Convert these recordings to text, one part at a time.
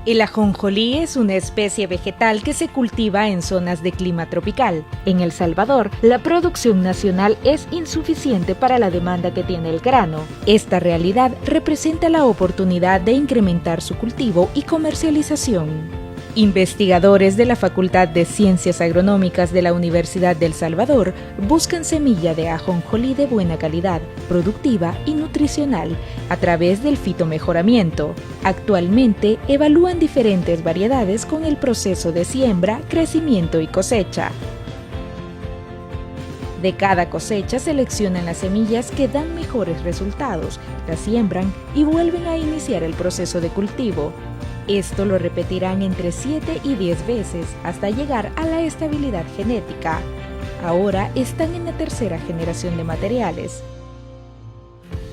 El ajonjolí es una especie vegetal que se cultiva en zonas de clima tropical. En El Salvador, la producción nacional es insuficiente para la demanda que tiene el grano. Esta realidad representa la oportunidad de incrementar su cultivo y comercialización. Investigadores de la Facultad de Ciencias Agronómicas de la Universidad de El Salvador buscan semilla de ajonjolí de buena calidad, productiva y nutricional a través del fitomejoramiento. Actualmente evalúan diferentes variedades con el proceso de siembra, crecimiento y cosecha. De cada cosecha seleccionan las semillas que dan mejores resultados, las siembran y vuelven a iniciar el proceso de cultivo. Esto lo repetirán entre 7 y 10 veces hasta llegar a la estabilidad genética. Ahora están en la tercera generación de materiales.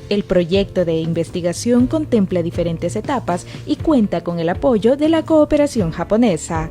El proyecto de investigación contempla diferentes etapas y cuenta con el apoyo de la cooperación japonesa.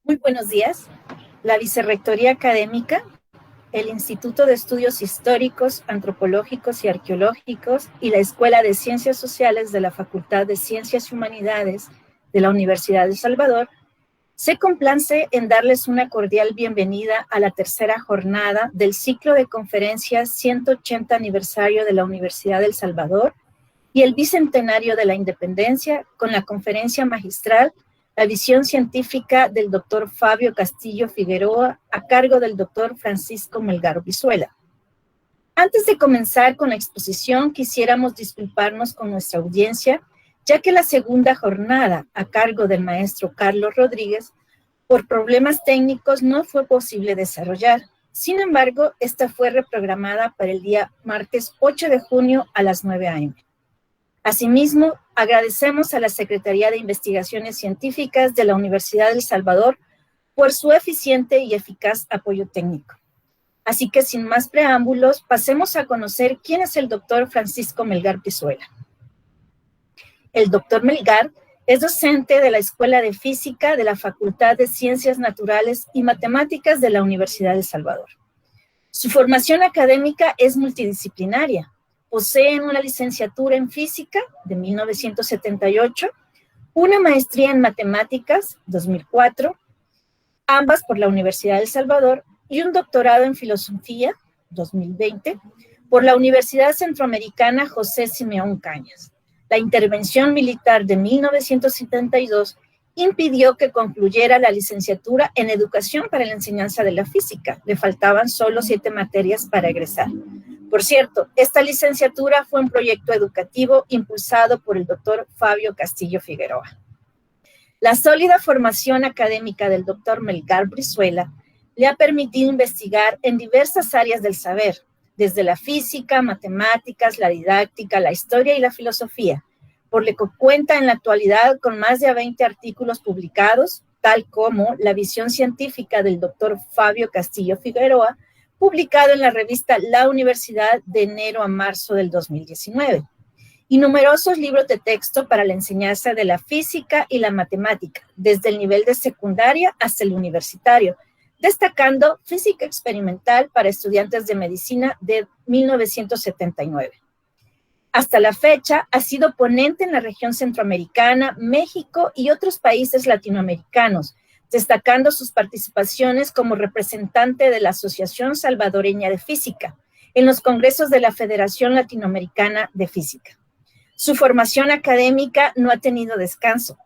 Muy buenos días. La Vicerrectoría Académica, el Instituto de Estudios Históricos, Antropológicos y Arqueológicos y la Escuela de Ciencias Sociales de la Facultad de Ciencias y Humanidades de la Universidad de El Salvador se complace en darles una cordial bienvenida a la tercera jornada del ciclo de conferencias 180 aniversario de la Universidad de El Salvador y el bicentenario de la independencia con la conferencia magistral La visión científica del doctor Fabio Castillo Figueroa a cargo del doctor Francisco Melgar Brizuela. Antes de comenzar con la exposición, quisiéramos disculparnos con nuestra audiencia, ya que la segunda jornada a cargo del maestro Carlos Rodríguez, por problemas técnicos no fue posible desarrollar. Sin embargo, esta fue reprogramada para el día martes 8 de junio a las 9 a.m. Asimismo, agradecemos a la Secretaría de Investigaciones Científicas de la Universidad de El Salvador por su eficiente y eficaz apoyo técnico. Así que sin más preámbulos, pasemos a conocer quién es el doctor Francisco Melgar Brizuela. El doctor Melgar es docente de la Escuela de Física de la Facultad de Ciencias Naturales y Matemáticas de la Universidad de El Salvador. Su formación académica es multidisciplinaria. Poseen una licenciatura en Física de 1978, una maestría en Matemáticas 2004, ambas por la Universidad de El Salvador, y un doctorado en Filosofía 2020 por la Universidad Centroamericana José Simeón Cañas. La intervención militar de 1972 impidió que concluyera la licenciatura en Educación para la Enseñanza de la Física. Le faltaban solo 7 materias para egresar. Por cierto, esta licenciatura fue un proyecto educativo impulsado por el doctor Fabio Castillo Figueroa. La sólida formación académica del doctor Melgar Brizuela le ha permitido investigar en diversas áreas del saber, desde la física, matemáticas, la didáctica, la historia y la filosofía, por lo que cuenta en la actualidad con más de 20 artículos publicados, tal como La visión científica del doctor Fabio Castillo Figueroa, publicado en la revista La Universidad de enero a marzo del 2019, y numerosos libros de texto para la enseñanza de la física y la matemática, desde el nivel de secundaria hasta el universitario, destacando Física Experimental para Estudiantes de Medicina de 1979. Hasta la fecha, ha sido ponente en la región centroamericana, México y otros países latinoamericanos, destacando sus participaciones como representante de la Asociación Salvadoreña de Física en los congresos de la Federación Latinoamericana de Física. Su formación académica no ha tenido descanso,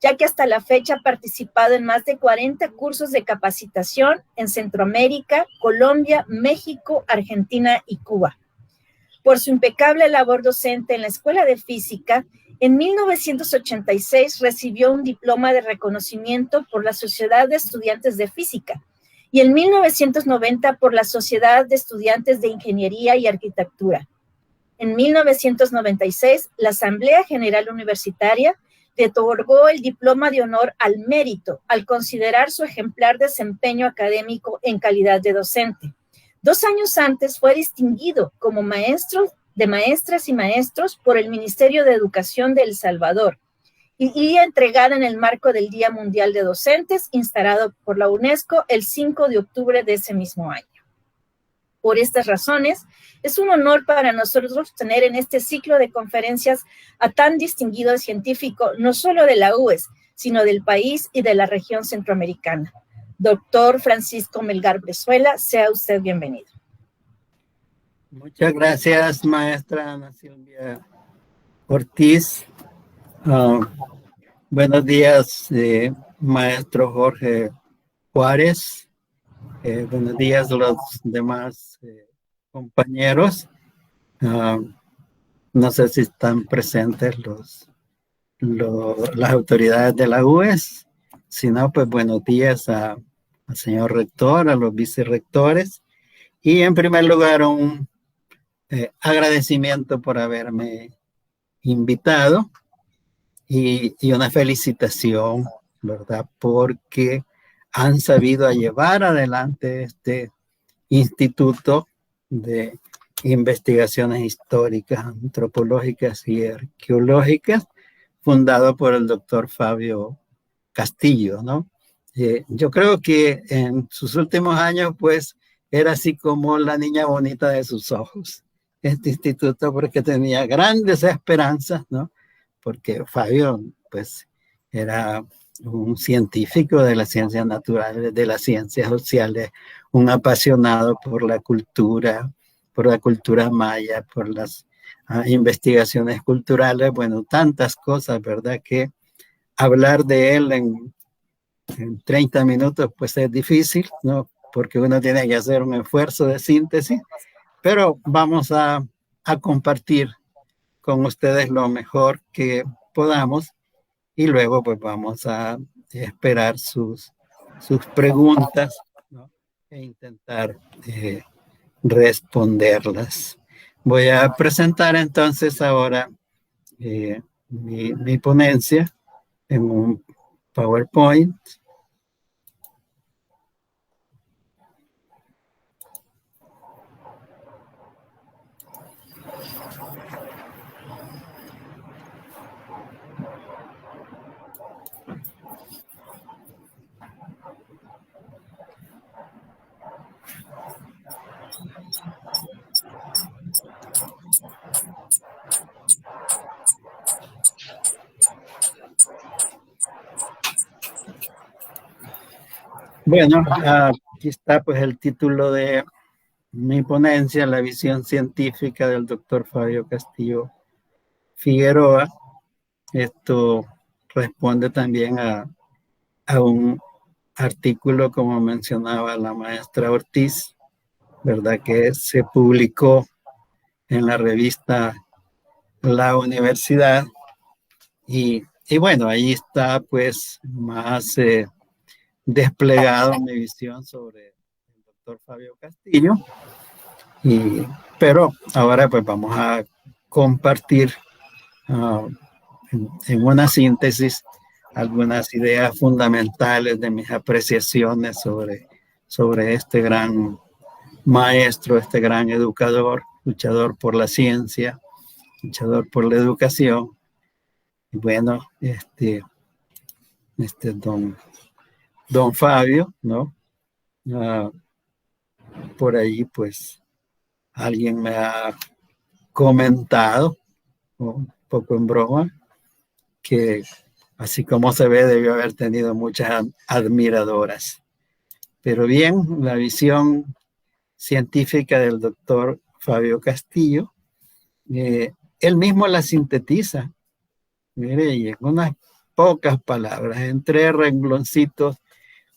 ya que hasta la fecha ha participado en más de 40 cursos de capacitación en Centroamérica, Colombia, México, Argentina y Cuba. Por su impecable labor docente en la Escuela de Física, en 1986 recibió un diploma de reconocimiento por la Sociedad de Estudiantes de Física y en 1990 por la Sociedad de Estudiantes de Ingeniería y Arquitectura. En 1996, la Asamblea General Universitaria le otorgó el diploma de honor al mérito al considerar su ejemplar desempeño académico en calidad de docente. 2 años antes fue distinguido como maestro de maestras y maestros por el Ministerio de Educación de El Salvador y entregada en el marco del Día Mundial de Docentes, instalado por la UNESCO el 5 de octubre de ese mismo año. Por estas razones, es un honor para nosotros tener en este ciclo de conferencias a tan distinguido científico, no solo de la UES, sino del país y de la región centroamericana. Doctor Francisco Melgar Brizuela, sea usted bienvenido. Muchas gracias, maestra Ana Silvia Ortiz. Buenos días, maestro Jorge Juárez. Buenos días a los demás compañeros. No sé si están presentes las autoridades de la UES. Si no, pues buenos días al señor rector, a los vicerrectores. Y en primer lugar, un agradecimiento por haberme invitado y una felicitación, ¿verdad? Porque han sabido llevar adelante este instituto de investigaciones históricas, antropológicas y arqueológicas, fundado por el doctor Fabio Castillo, ¿no? Yo creo que en sus últimos años, pues, era así como la niña bonita de sus ojos, este instituto, porque tenía grandes esperanzas, ¿no? Porque Fabio, pues, era un científico de las ciencias naturales, de las ciencias sociales, un apasionado por la cultura maya, por las investigaciones culturales, bueno, tantas cosas, ¿verdad? Que hablar de él en 30 minutos, pues es difícil, ¿no? Porque uno tiene que hacer un esfuerzo de síntesis, pero vamos a compartir con ustedes lo mejor que podamos y luego pues vamos a esperar sus preguntas, ¿no? E intentar responderlas. Voy a presentar entonces ahora mi ponencia en un PowerPoint. Bueno, aquí está pues el título de mi ponencia, la visión científica del doctor Fabio Castillo Figueroa. Esto responde también a un artículo, como mencionaba la maestra Ortiz, ¿verdad? Que se publicó en la revista La Universidad. Y bueno, ahí está pues más desplegado mi visión sobre el doctor Fabio Castillo. Pero ahora pues vamos a compartir en una síntesis algunas ideas fundamentales de mis apreciaciones sobre este gran maestro, este gran educador, luchador por la ciencia, luchador por la educación. Y bueno, don Fabio, ¿no? Por ahí, pues, alguien me ha comentado, un poco en broma, que así como se ve, debió haber tenido muchas admiradoras. Pero bien, la visión científica del doctor Fabio Castillo, él mismo la sintetiza. Mire, y en unas pocas palabras, en 3 rengloncitos,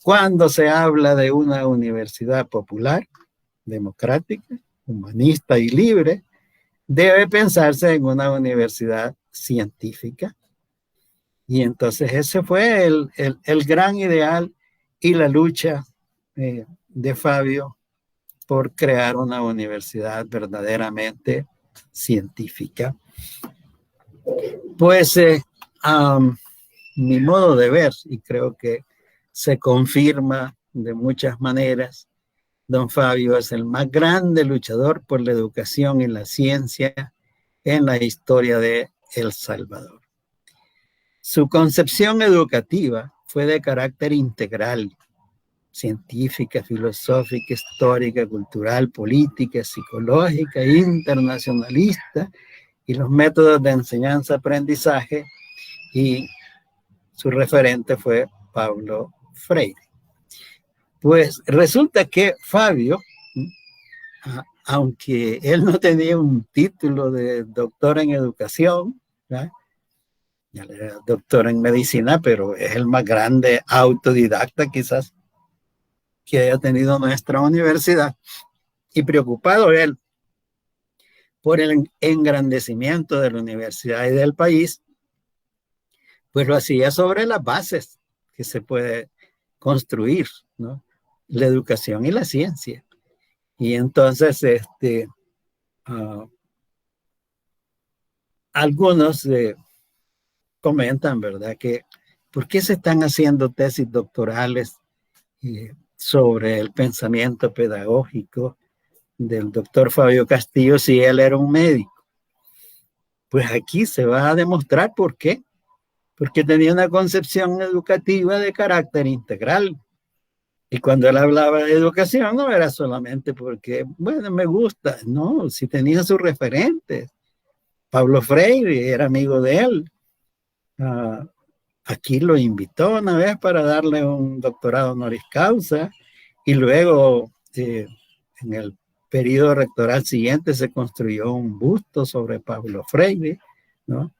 cuando se habla de una universidad popular, democrática, humanista y libre, debe pensarse en una universidad científica. Y entonces ese fue el gran ideal y la lucha de Fabio por crear una universidad verdaderamente científica. Pues mi modo de ver, y creo que se confirma de muchas maneras, don Fabio es el más grande luchador por la educación y la ciencia en la historia de El Salvador. Su concepción educativa fue de carácter integral, científica, filosófica, histórica, cultural, política, psicológica, internacionalista, y los métodos de enseñanza-aprendizaje, y su referente fue Pablo Freire. Pues resulta que Fabio, aunque él no tenía un título de doctor en educación, ¿verdad? Ya era doctor en medicina, pero es el más grande autodidacta quizás que haya tenido nuestra universidad, y preocupado él por el engrandecimiento de la universidad y del país, pues lo hacía sobre las bases que se puede construir, ¿no? La educación y la ciencia. Y entonces algunos comentan, ¿verdad?, que ¿por qué se están haciendo tesis doctorales sobre el pensamiento pedagógico del doctor Fabio Castillo si él era un médico? Pues aquí se va a demostrar por qué. Porque tenía una concepción educativa de carácter integral. Y cuando él hablaba de educación, no era solamente porque, bueno, me gusta, no, si tenía sus referentes. Pablo Freire era amigo de él. Aquí lo invitó una vez para darle un doctorado honoris causa, y luego en el periodo rectoral siguiente se construyó un busto sobre Pablo Freire, ¿no?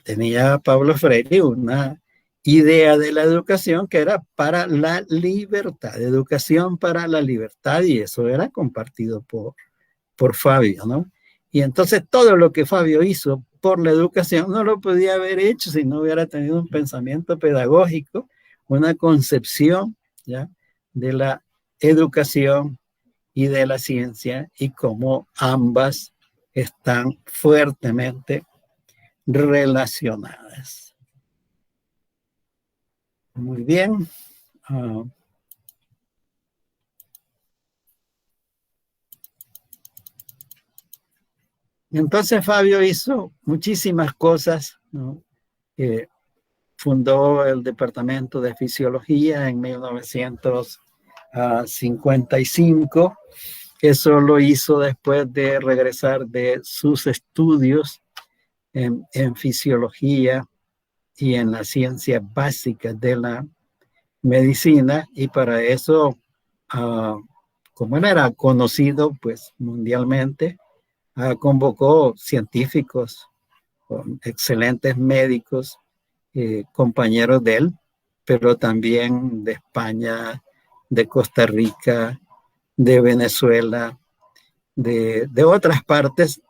Tenía Pablo Freire una idea de la educación que era para la libertad, educación para la libertad, y eso era compartido por Fabio, ¿no? Y entonces todo lo que Fabio hizo por la educación no lo podía haber hecho si no hubiera tenido un pensamiento pedagógico, una concepción, ¿ya?, de la educación y de la ciencia, y cómo ambas están fuertemente relacionadas. Muy bien. Entonces Fabio hizo muchísimas cosas, ¿no? Fundó el Departamento de Fisiología en 1955. Eso lo hizo después de regresar de sus estudios en fisiología y en las ciencias básicas de la medicina, y para eso, como él era conocido pues mundialmente, convocó científicos, excelentes médicos, compañeros de él, pero también de España, de Costa Rica, de Venezuela, de otras partes,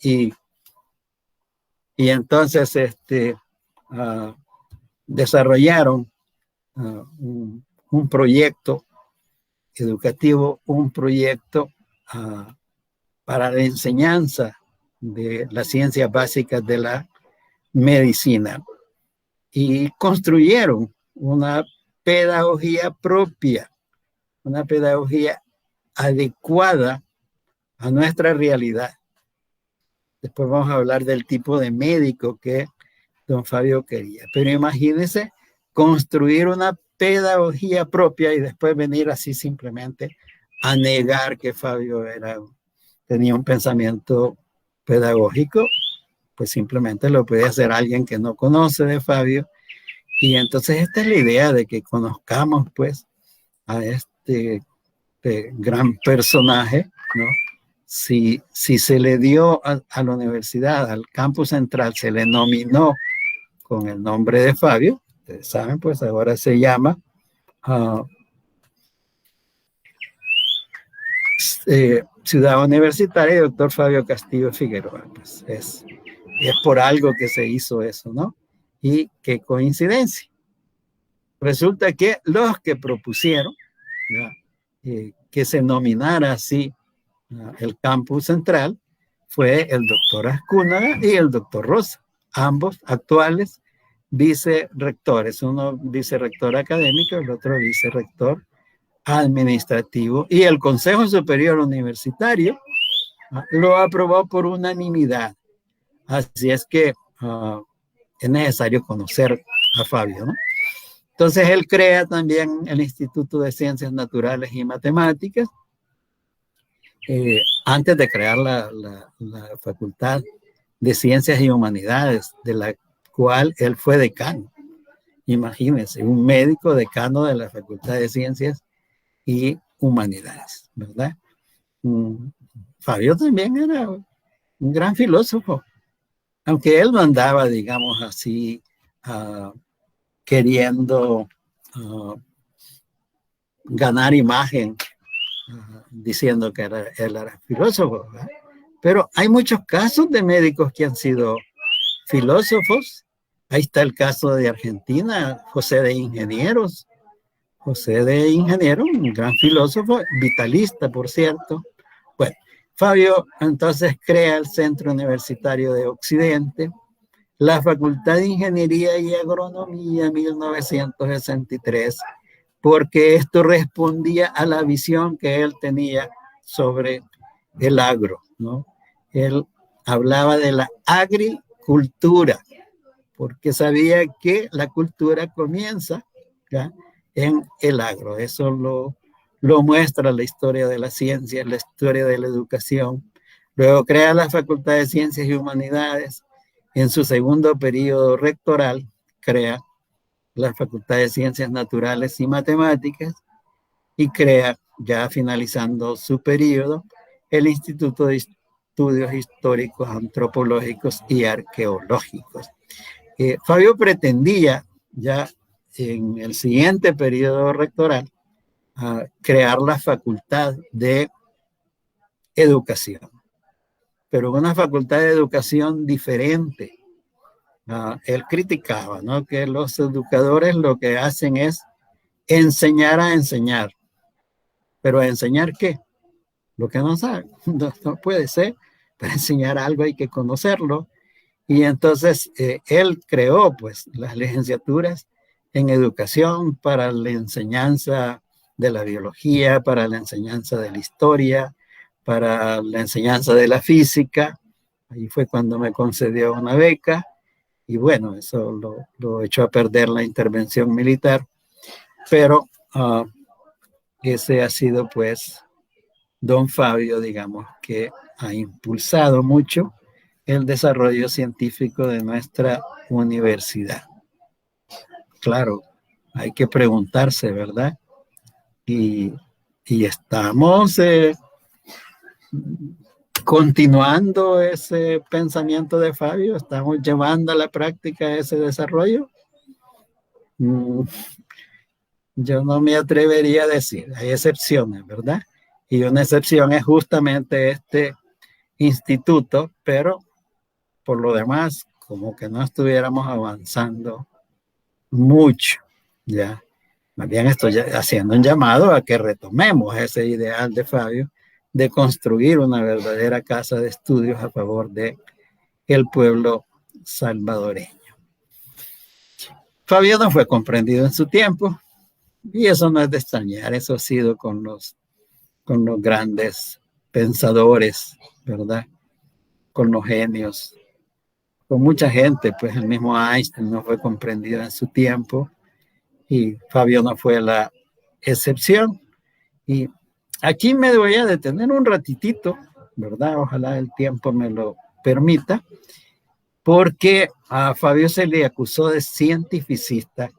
y entonces desarrollaron un proyecto educativo, un proyecto para la enseñanza de las ciencias básicas de la medicina, y construyeron una pedagogía propia, una pedagogía adecuada a nuestra realidad. Después vamos a hablar del tipo de médico que don Fabio quería. Pero imagínense construir una pedagogía propia y después venir así simplemente a negar que Fabio tenía un pensamiento pedagógico. Pues simplemente lo puede hacer alguien que no conoce de Fabio. Y entonces esta es la idea de que conozcamos pues a este gran personaje, ¿no? Si se le dio a la universidad, al campus central, se le nominó con el nombre de Fabio. Ustedes saben, pues ahora se llama Ciudad Universitaria, doctor Fabio Castillo Figueroa. Pues es por algo que se hizo eso, ¿no? Y qué coincidencia. Resulta que los que propusieron que se nominara así el campus central fue el doctor Azcúnaga y el doctor Rosa, ambos actuales vicerrectores, uno vicerrector académico, el otro vicerrector administrativo, y el Consejo Superior Universitario lo aprobó por unanimidad. Así es que es necesario conocer a Fabio, ¿no? Entonces él crea también el Instituto de Ciencias Naturales y Matemáticas, antes de crear la Facultad de Ciencias y Humanidades, de la cual él fue decano. Imagínense, un médico decano de la Facultad de Ciencias y Humanidades, ¿verdad? Fabio también era un gran filósofo, aunque él no andaba, digamos así, queriendo ganar imagen, diciendo que él era filósofo, ¿verdad? Pero hay muchos casos de médicos que han sido filósofos. Ahí está el caso de Argentina, José de Ingenieros. José de Ingeniero, un gran filósofo, vitalista, por cierto. Bueno, Fabio entonces crea el Centro Universitario de Occidente, la Facultad de Ingeniería y Agronomía en 1963, porque esto respondía a la visión que él tenía sobre el agro, ¿no? Él hablaba de la agricultura, porque sabía que la cultura comienza, ¿ya?, en el agro. Eso lo muestra la historia de la ciencia, la historia de la educación. Luego crea la Facultad de Ciencias y Humanidades. En su segundo periodo rectoral, crea la Facultad de Ciencias Naturales y Matemáticas y crea, ya finalizando su periodo, el Instituto de Estudios Históricos, Antropológicos y Arqueológicos. Fabio pretendía ya en el siguiente periodo rectoral crear la Facultad de Educación, pero una facultad de educación diferente. Él criticaba, ¿no?, que los educadores lo que hacen es enseñar a enseñar. ¿Pero a enseñar qué? Lo que no saben. No puede ser. Para enseñar algo hay que conocerlo. Y entonces él creó pues las licenciaturas en educación para la enseñanza de la biología, para la enseñanza de la historia, para la enseñanza de la física. Ahí fue cuando me concedió una beca. Y bueno, eso lo echó a perder la intervención militar. Pero ese ha sido pues don Fabio, digamos, que ha impulsado mucho el desarrollo científico de nuestra universidad. Claro, hay que preguntarse, ¿verdad? Y estamos continuando ese pensamiento de Fabio, estamos llevando a la práctica ese desarrollo. Yo no me atrevería a decir, hay excepciones, ¿verdad? Y una excepción es justamente este instituto, pero por lo demás, como que no estuviéramos avanzando mucho, ¿ya? Más bien estoy haciendo un llamado a que retomemos ese ideal de Fabio de construir una verdadera casa de estudios a favor de el pueblo salvadoreño. Fabio no fue comprendido en su tiempo, y eso no es de extrañar, eso ha sido con los grandes pensadores, ¿verdad? Con los genios, con mucha gente, pues el mismo Einstein no fue comprendido en su tiempo, y Fabio no fue la excepción. Y aquí me voy a detener un ratitito, ¿verdad? Ojalá el tiempo me lo permita, porque a Fabio se le acusó de cientificista,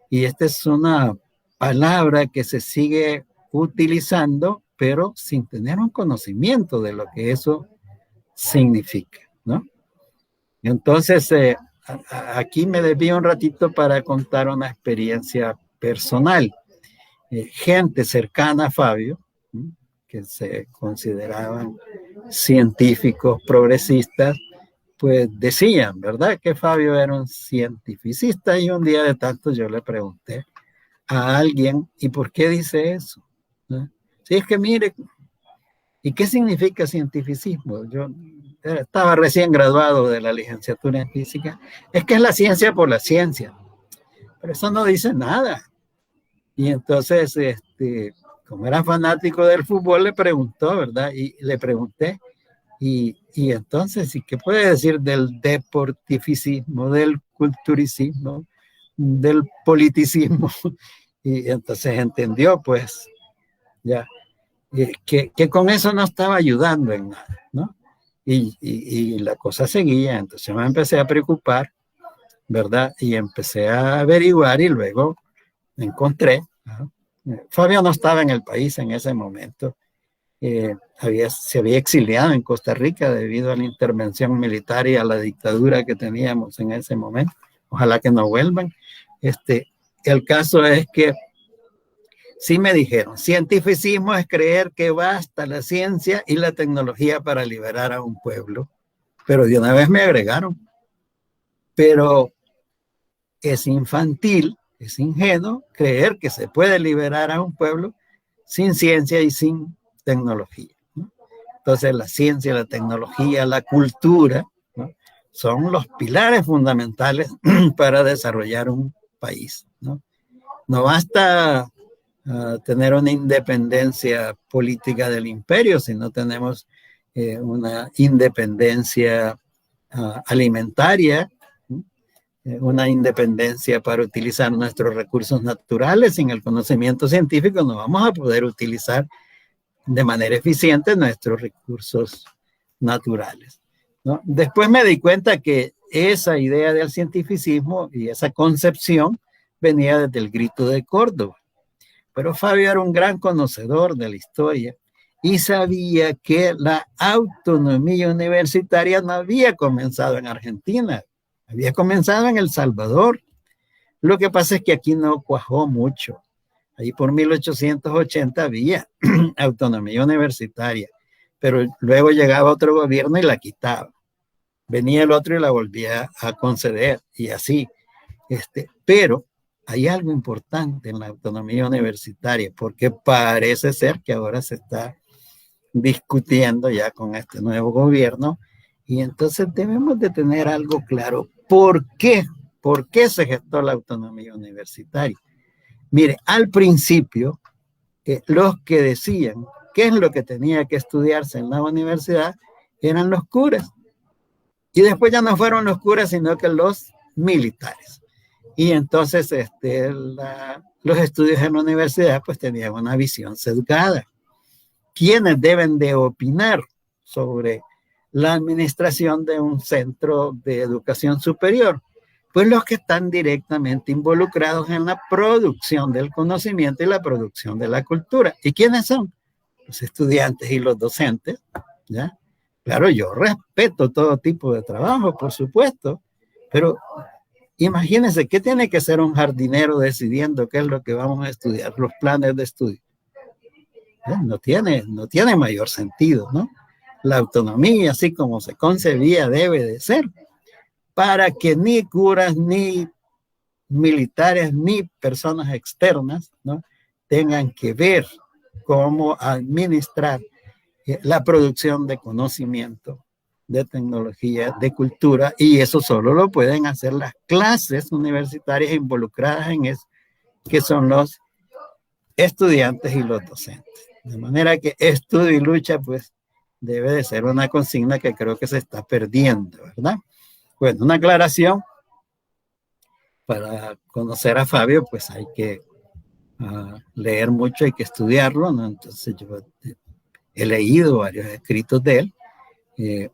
y esta es una palabra que se sigue utilizando, pero sin tener un conocimiento de lo que eso significa, ¿no? Entonces, aquí me desvío un ratito para contar una experiencia personal. Gente cercana a Fabio, que se consideraban científicos progresistas, pues decían, ¿verdad?, que Fabio era un cientificista, y un día de tanto yo le pregunté a alguien, ¿y por qué dice eso? ¿No? Sí, es que mire, ¿y qué significa cientificismo? Yo estaba recién graduado de la licenciatura en física. Es que es la ciencia por la ciencia, pero eso no dice nada. Y entonces, como era fanático del fútbol, le preguntó, ¿verdad? Y le pregunté, y entonces, ¿y qué puede decir del deportificismo, del culturicismo, del politicismo? Y entonces entendió, pues, ya, que con eso no estaba ayudando en nada, ¿no? Y la cosa seguía, entonces me empecé a preocupar, ¿verdad? Y empecé a averiguar, y luego encontré, ¿no? Fabio no estaba en el país en ese momento, se había exiliado en Costa Rica debido a la intervención militar y a la dictadura que teníamos en ese momento. Ojalá que no vuelvan. El caso es que sí me dijeron, cientificismo es creer que basta la ciencia y la tecnología para liberar a un pueblo. Pero de una vez me agregaron, pero es infantil, es ingenuo creer que se puede liberar a un pueblo sin ciencia y sin tecnología, ¿no? Entonces la ciencia, la tecnología, la cultura, ¿no?, son los pilares fundamentales para desarrollar un país, ¿no? No basta tener una independencia política del imperio, si no tenemos una independencia alimentaria, una independencia para utilizar nuestros recursos naturales. Sin el conocimiento científico no vamos a poder utilizar de manera eficiente nuestros recursos naturales, ¿no? Después me di cuenta que esa idea del cientificismo y esa concepción venía desde el Grito de Córdoba. Pero Fabio era un gran conocedor de la historia y sabía que la autonomía universitaria no había comenzado en Argentina, había comenzado en El Salvador. Lo que pasa es que aquí no cuajó mucho. Ahí por 1880 había autonomía universitaria, pero luego llegaba otro gobierno y la quitaba. Venía el otro y la volvía a conceder, y así. Pero hay algo importante en la autonomía universitaria, porque parece ser que ahora se está discutiendo ya con este nuevo gobierno, y entonces debemos de tener algo claro. ¿Por qué? ¿Por qué se gestó la autonomía universitaria? Mire, al principio, los que decían qué es lo que tenía que estudiarse en la universidad eran los curas. Y después ya no fueron los curas, sino que los militares. Y entonces los estudios en la universidad pues tenían una visión sesgada. ¿Quiénes deben de opinar sobre la administración de un centro de educación superior? Pues los que están directamente involucrados en la producción del conocimiento y la producción de la cultura. ¿Y quiénes son? Los estudiantes y los docentes, ¿ya? Claro, yo respeto todo tipo de trabajo, por supuesto, pero imagínense, ¿qué tiene que ser un jardinero decidiendo qué es lo que vamos a estudiar, los planes de estudio? No tiene mayor sentido, ¿no? La autonomía, así como se concebía, debe de ser para que ni curas, ni militares, ni personas externas, ¿no?, tengan que ver cómo administrar la producción de conocimiento, de tecnología, de cultura, y eso solo lo pueden hacer las clases universitarias involucradas en eso, que son los estudiantes y los docentes. De manera que estudio y lucha, pues, debe de ser una consigna que creo que se está perdiendo, ¿verdad? Bueno, una aclaración: para conocer a Fabio, pues hay que leer mucho, hay que estudiarlo, ¿no? Entonces yo he leído varios escritos de él,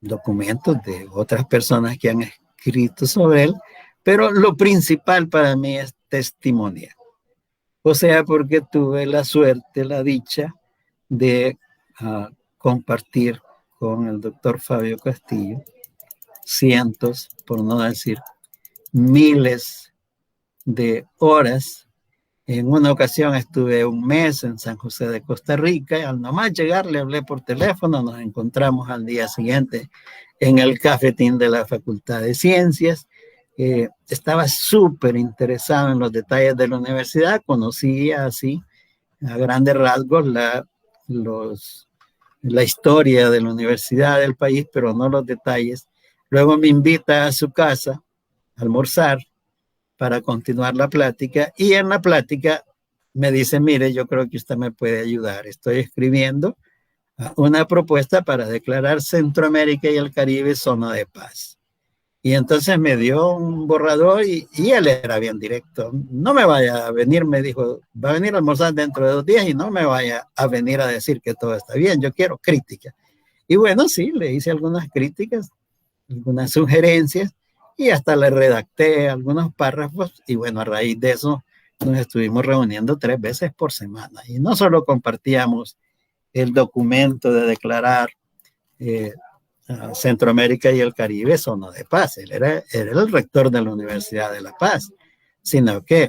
documentos de otras personas que han escrito sobre él, pero lo principal para mí es testimonial. O sea, porque tuve la suerte, la dicha de compartir con el doctor Fabio Castillo cientos, por no decir miles de horas. En una ocasión estuve un mes en San José de Costa Rica y al nomás llegar le hablé por teléfono, nos encontramos al día siguiente en el cafetín de la Facultad de Ciencias. Estaba súper interesado en los detalles de la universidad, conocía así a grandes rasgos la historia de la universidad del país, pero no los detalles. Luego me invita a su casa a almorzar para continuar la plática, y en la plática me dice, mire, yo creo que usted me puede ayudar. Estoy escribiendo una propuesta para declarar Centroamérica y el Caribe zona de paz. Y entonces me dio un borrador y él era bien directo. No me vaya a venir, me dijo, va a venir a almorzar dentro de 2 días y no me vaya a venir a decir que todo está bien, yo quiero crítica. Y bueno, sí, le hice algunas críticas, algunas sugerencias, y hasta le redacté algunos párrafos, y bueno, a raíz de eso nos estuvimos reuniendo 3 veces por semana, y no solo compartíamos el documento de declarar Centroamérica y el Caribe zona de paz, él era el rector de la Universidad de La Paz, sino que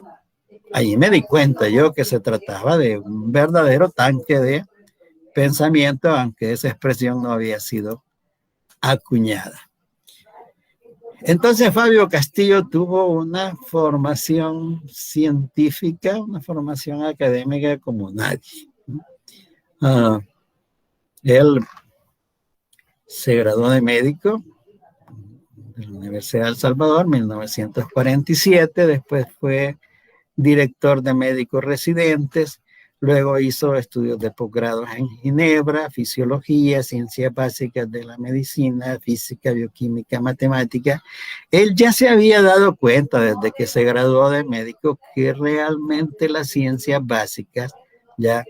ahí me di cuenta yo que se trataba de un verdadero tanque de pensamiento, aunque esa expresión no había sido acuñada. Entonces Fabio Castillo tuvo una formación científica, una formación académica como nadie. Él se graduó de médico de la Universidad de El Salvador en 1947, después fue director de médicos residentes, luego hizo estudios de posgrados en Ginebra, fisiología, ciencias básicas de la medicina, física, bioquímica, matemática. Él ya se había dado cuenta desde que se graduó de médico que realmente las ciencias básicas, ya,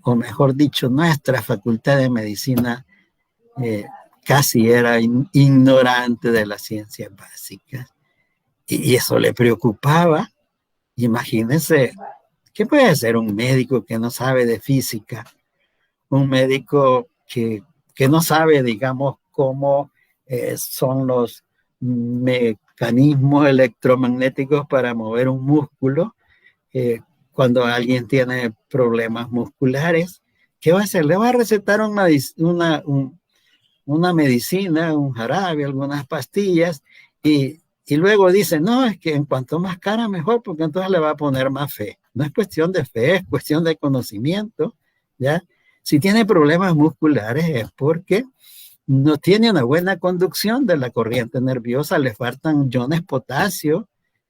o mejor dicho, nuestra facultad de medicina casi era ignorante de las ciencias básicas. Y eso le preocupaba. Imagínense, ¿qué puede hacer un médico que no sabe de física? Un médico que no sabe, digamos, cómo son los mecanismos electromagnéticos para mover un músculo. Cuando alguien tiene problemas musculares, ¿qué va a hacer? Le va a recetar una medicina, un jarabe, algunas pastillas, y luego dice, no, es que en cuanto más cara mejor, porque entonces le va a poner más fe. No es cuestión de fe, es cuestión de conocimiento, ¿ya? Si tiene problemas musculares es porque no tiene una buena conducción de la corriente nerviosa, le faltan iones potasio,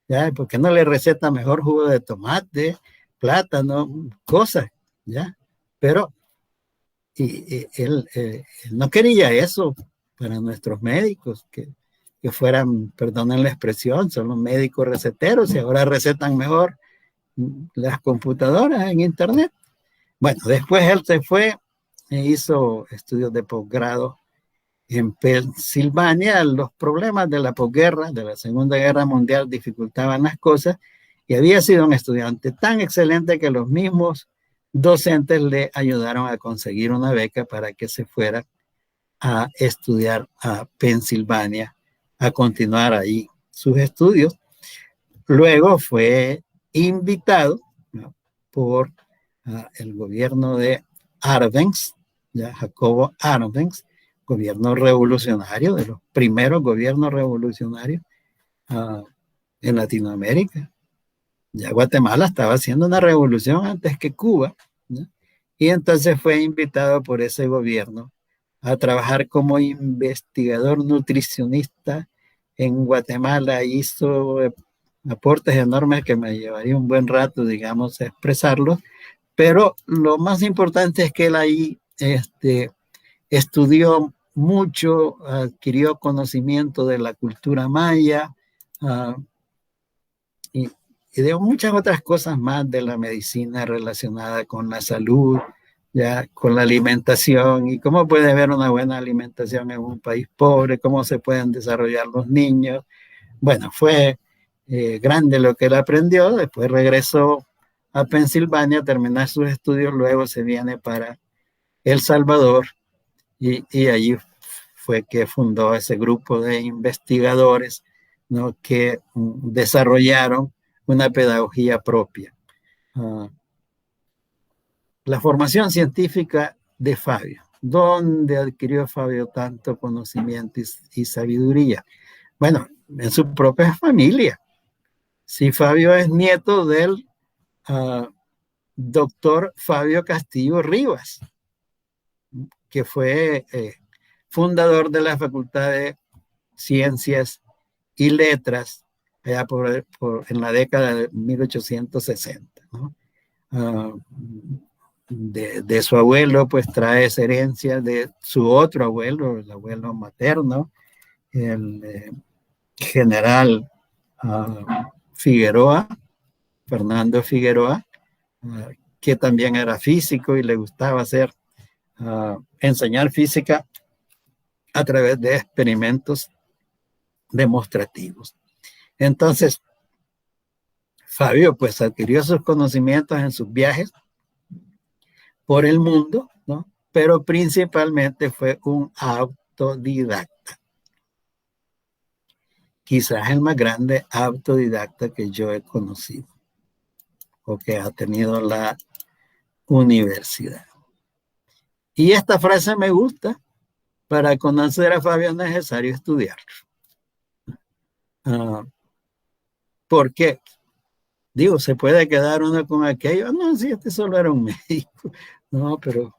¿ya? ¿Por qué no le receta mejor jugo de tomate, plátano, cosas, ¿ya? Pero él no quería eso para nuestros médicos, que fueran, perdonen la expresión, son los médicos receteros y ahora recetan mejor las computadoras en internet. Bueno, después él se fue e hizo estudios de posgrado en Pensilvania. Los problemas de la posguerra, de la Segunda Guerra Mundial, dificultaban las cosas, y había sido un estudiante tan excelente que los mismos docentes le ayudaron a conseguir una beca para que se fuera a estudiar a Pensilvania, a continuar ahí sus estudios. Luego fue invitado, ¿no?, por el gobierno de Arbenz, ya Jacobo Arbenz, gobierno revolucionario, de los primeros gobiernos revolucionarios en Latinoamérica. Ya Guatemala estaba haciendo una revolución antes que Cuba, ¿no? Y entonces fue invitado por ese gobierno a trabajar como investigador nutricionista en Guatemala. Hizo aportes enormes que me llevaría un buen rato, digamos, a expresarlos, pero lo más importante es que él ahí estudió mucho, adquirió conocimiento de la cultura maya y de muchas otras cosas más de la medicina relacionada con la salud, ya, con la alimentación, y cómo puede haber una buena alimentación en un país pobre, cómo se pueden desarrollar los niños. Bueno, fue grande lo que él aprendió. Después regresó a Pensilvania a terminar sus estudios, luego se viene para El Salvador y allí fue que fundó ese grupo de investigadores, ¿no?, que desarrollaron una pedagogía propia. La formación científica de Fabio. ¿Dónde adquirió Fabio tanto conocimiento y sabiduría? Bueno, en su propia familia. Si Fabio es nieto del doctor Fabio Castillo Rivas, que fue fundador de la Facultad de Ciencias y Letras allá en la década de 1860, ¿no? De su abuelo, pues trae esa herencia de su otro abuelo, el abuelo materno, el general Figueroa, Fernando Figueroa, que también era físico y le gustaba enseñar física a través de experimentos demostrativos. Entonces, Fabio pues adquirió sus conocimientos en sus viajes por el mundo, ¿no? Pero principalmente fue un autodidacta. Quizás el más grande autodidacta que yo he conocido o que ha tenido la universidad. Y esta frase me gusta: para conocer a Fabio es necesario estudiarlo. ¿Por qué? Digo, ¿se puede quedar uno con aquello? No, sí, este solo era un médico. No, pero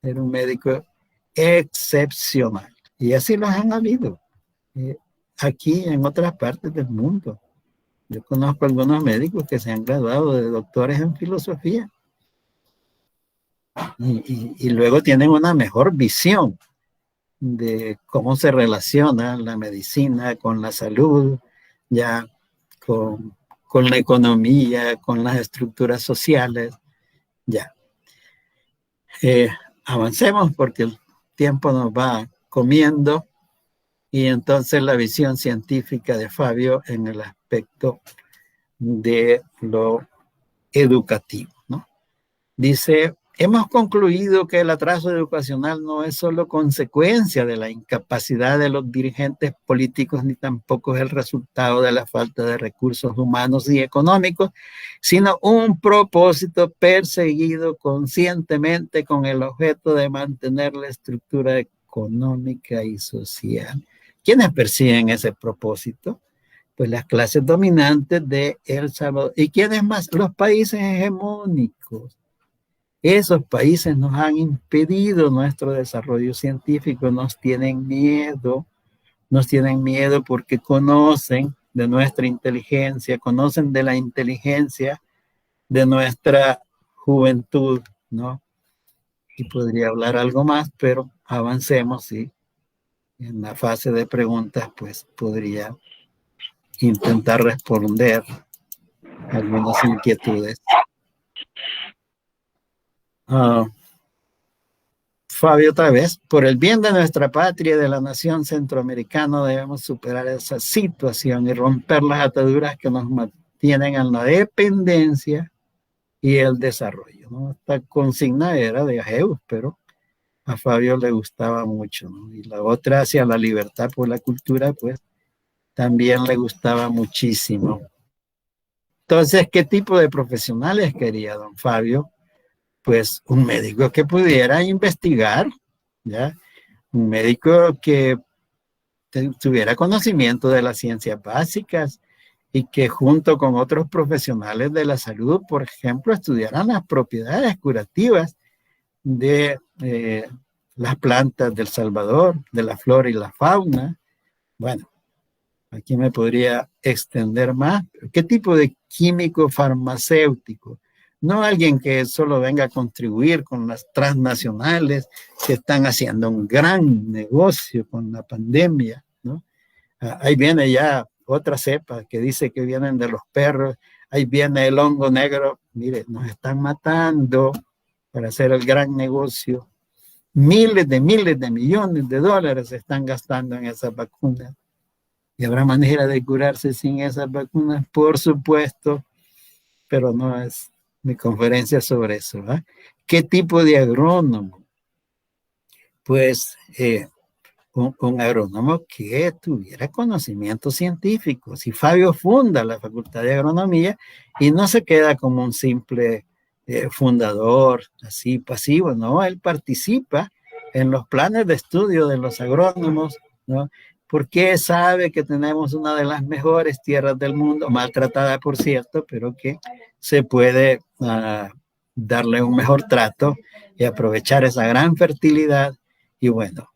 era un médico excepcional. Y así los han habido. Aquí en otras partes del mundo. Yo conozco algunos médicos que se han graduado de doctores en filosofía. Y luego tienen una mejor visión de cómo se relaciona la medicina con la salud, ya con la economía, con las estructuras sociales, ya. Avancemos porque el tiempo nos va comiendo, y entonces la visión científica de Fabio en el aspecto de lo educativo, ¿no? Dice: hemos concluido que el atraso educacional no es solo consecuencia de la incapacidad de los dirigentes políticos, ni tampoco es el resultado de la falta de recursos humanos y económicos, sino un propósito perseguido conscientemente con el objeto de mantener la estructura económica y social. ¿Quiénes persiguen ese propósito? Pues las clases dominantes de El Salvador. ¿Y quiénes más? Los países hegemónicos. Esos países nos han impedido nuestro desarrollo científico, nos tienen miedo porque conocen de nuestra inteligencia, conocen de la inteligencia de nuestra juventud, ¿no? Y podría hablar algo más, pero avancemos, ¿sí? En la fase de preguntas, pues podría intentar responder algunas inquietudes. Fabio, otra vez: por el bien de nuestra patria y de la nación centroamericana debemos superar esa situación y romper las ataduras que nos mantienen en la dependencia y el desarrollo, ¿no? Esta consigna era de Ajeus, pero a Fabio le gustaba mucho, ¿no? Y la otra, hacia la libertad por la cultura, pues también le gustaba muchísimo. Entonces, ¿qué tipo de profesionales quería don Fabio? Pues un médico que pudiera investigar, ¿ya? Un médico que tuviera conocimiento de las ciencias básicas y que junto con otros profesionales de la salud, por ejemplo, estudiaran las propiedades curativas de las plantas del Salvador, de la flora y la fauna. Bueno, aquí me podría extender más. ¿Qué tipo de químico farmacéutico? No alguien que solo venga a contribuir con las transnacionales que están haciendo un gran negocio con la pandemia, ¿no? Ahí viene ya otra cepa que dice que vienen de los perros. Ahí viene el hongo negro. Mire, nos están matando para hacer el gran negocio. Miles de millones de dólares se están gastando en esas vacunas. ¿Y habrá manera de curarse sin esas vacunas? Por supuesto, pero no es mi conferencia sobre eso, ¿verdad? ¿Qué tipo de agrónomo? Pues un agrónomo que tuviera conocimientos científicos. Y Fabio funda la Facultad de Agronomía y no se queda como un simple fundador así pasivo, ¿no? Él participa en los planes de estudio de los agrónomos, ¿no? Porque sabe que tenemos una de las mejores tierras del mundo, maltratada por cierto, pero que se puede darle un mejor trato y aprovechar esa gran fertilidad. Y bueno,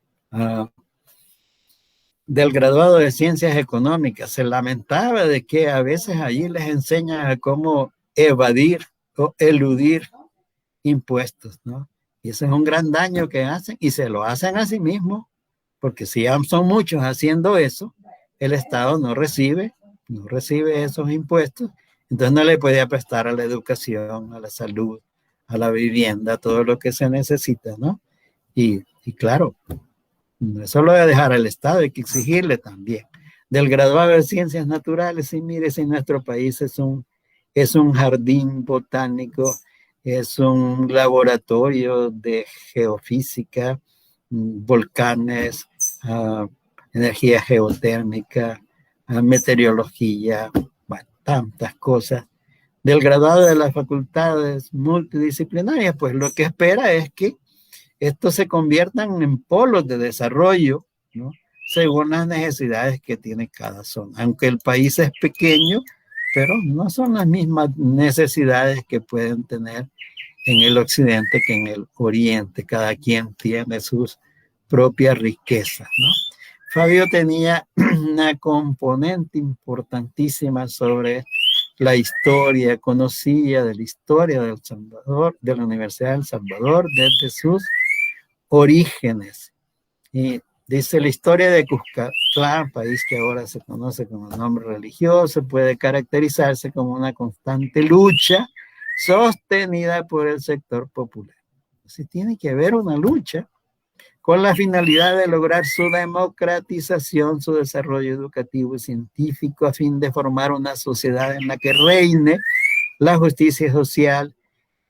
del graduado de Ciencias Económicas se lamentaba de que a veces allí les enseñan a cómo evadir o eludir impuestos, ¿no? Y ese es un gran daño que hacen y se lo hacen a sí mismos, porque si ya son muchos haciendo eso, el Estado no recibe esos impuestos, entonces no le puede prestar a la educación, a la salud, a la vivienda, todo lo que se necesita, ¿no? Y claro, no es solo de dejar al Estado, hay que exigirle también. Del graduado de Ciencias Naturales, y mire, si nuestro país es un jardín botánico, es un laboratorio de geofísica, volcanes, energía geotérmica, meteorología, bueno, tantas cosas. Del graduado de las facultades multidisciplinarias, pues lo que espera es que estos se conviertan en polos de desarrollo, ¿no? Según las necesidades que tiene cada zona. Aunque el país es pequeño, pero no son las mismas necesidades que pueden tener en el occidente que en el oriente. Cada quien tiene sus propias riquezas, ¿no? Fabio tenía una componente importantísima sobre la historia, conocía de la historia de El Salvador, de la Universidad de El Salvador, desde sus orígenes. Y dice: la historia de Cuscatlán, país que ahora se conoce como nombre religioso, puede caracterizarse como una constante lucha sostenida por el sector popular. Entonces tiene que haber una lucha con la finalidad de lograr su democratización, su desarrollo educativo y científico, a fin de formar una sociedad en la que reine la justicia social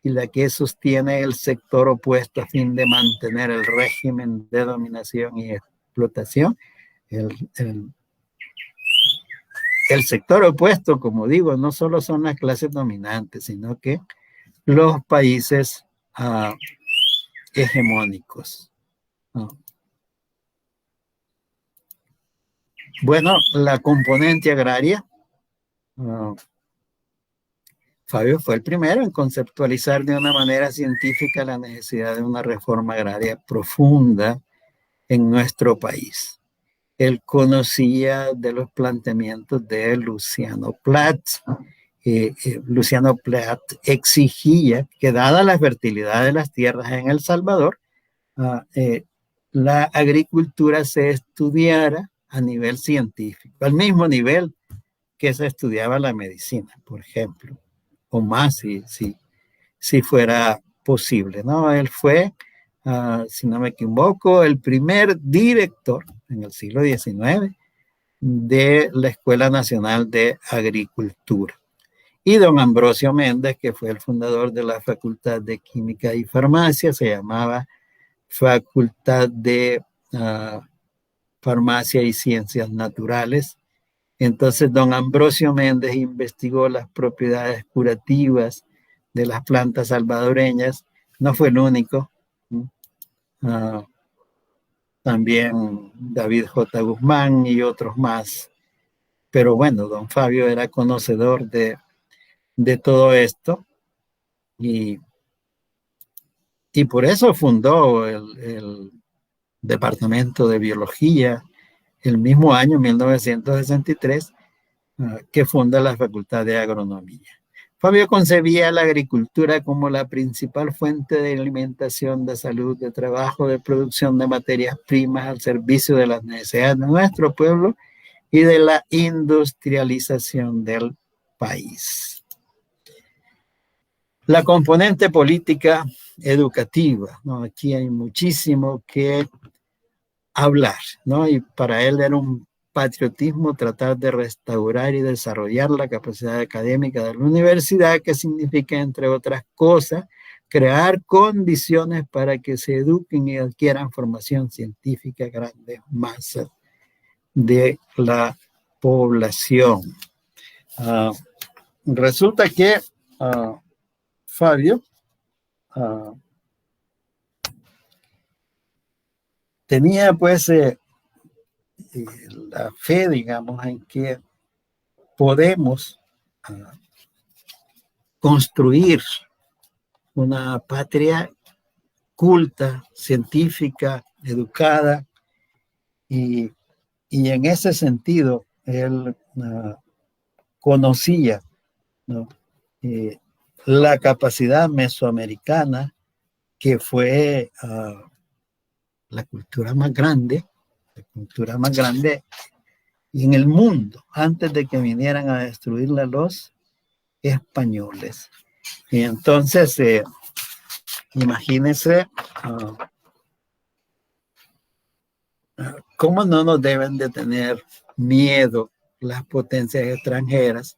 y la que sostiene el sector opuesto, a fin de mantener el régimen de dominación y explotación. El sector opuesto, como digo, no solo son las clases dominantes, sino que los países hegemónicos. Bueno, la componente agraria. Fabio fue el primero en conceptualizar de una manera científica la necesidad de una reforma agraria profunda en nuestro país. Él conocía de los planteamientos de Luciano Plat. Luciano Plat exigía que, dada la fertilidad de las tierras en El Salvador, la agricultura se estudiara a nivel científico, al mismo nivel que se estudiaba la medicina, por ejemplo, o más si fuera posible, ¿no? Él fue, si no me equivoco, el primer director en el siglo XIX de la Escuela Nacional de Agricultura. Y don Ambrosio Méndez, que fue el fundador de la Facultad de Química y Farmacia, se llamaba Facultad de Farmacia y Ciencias Naturales. Entonces, don Ambrosio Méndez investigó las propiedades curativas de las plantas salvadoreñas. No fue el único. También David J. Guzmán y otros más. Pero bueno, don Fabio era conocedor de todo esto y por eso fundó el Departamento de Biología el mismo año, 1963, que funda la Facultad de Agronomía. Fabio concebía la agricultura como la principal fuente de alimentación, de salud, de trabajo, de producción de materias primas al servicio de las necesidades de nuestro pueblo y de la industrialización del país. La componente política educativa, ¿no? Aquí hay muchísimo que hablar, ¿no? Y para él era un patriotismo tratar de restaurar y desarrollar la capacidad académica de la universidad, que significa, entre otras cosas, crear condiciones para que se eduquen y adquieran formación científica grandes masas de la población. Resulta que Fabio tenía pues la fe, digamos, en que podemos construir una patria culta, científica, educada, y en ese sentido él conocía, ¿no?, la capacidad mesoamericana, que fue la cultura más grande en el mundo, antes de que vinieran a destruirla los españoles. Y entonces, imagínense cómo no nos deben de tener miedo las potencias extranjeras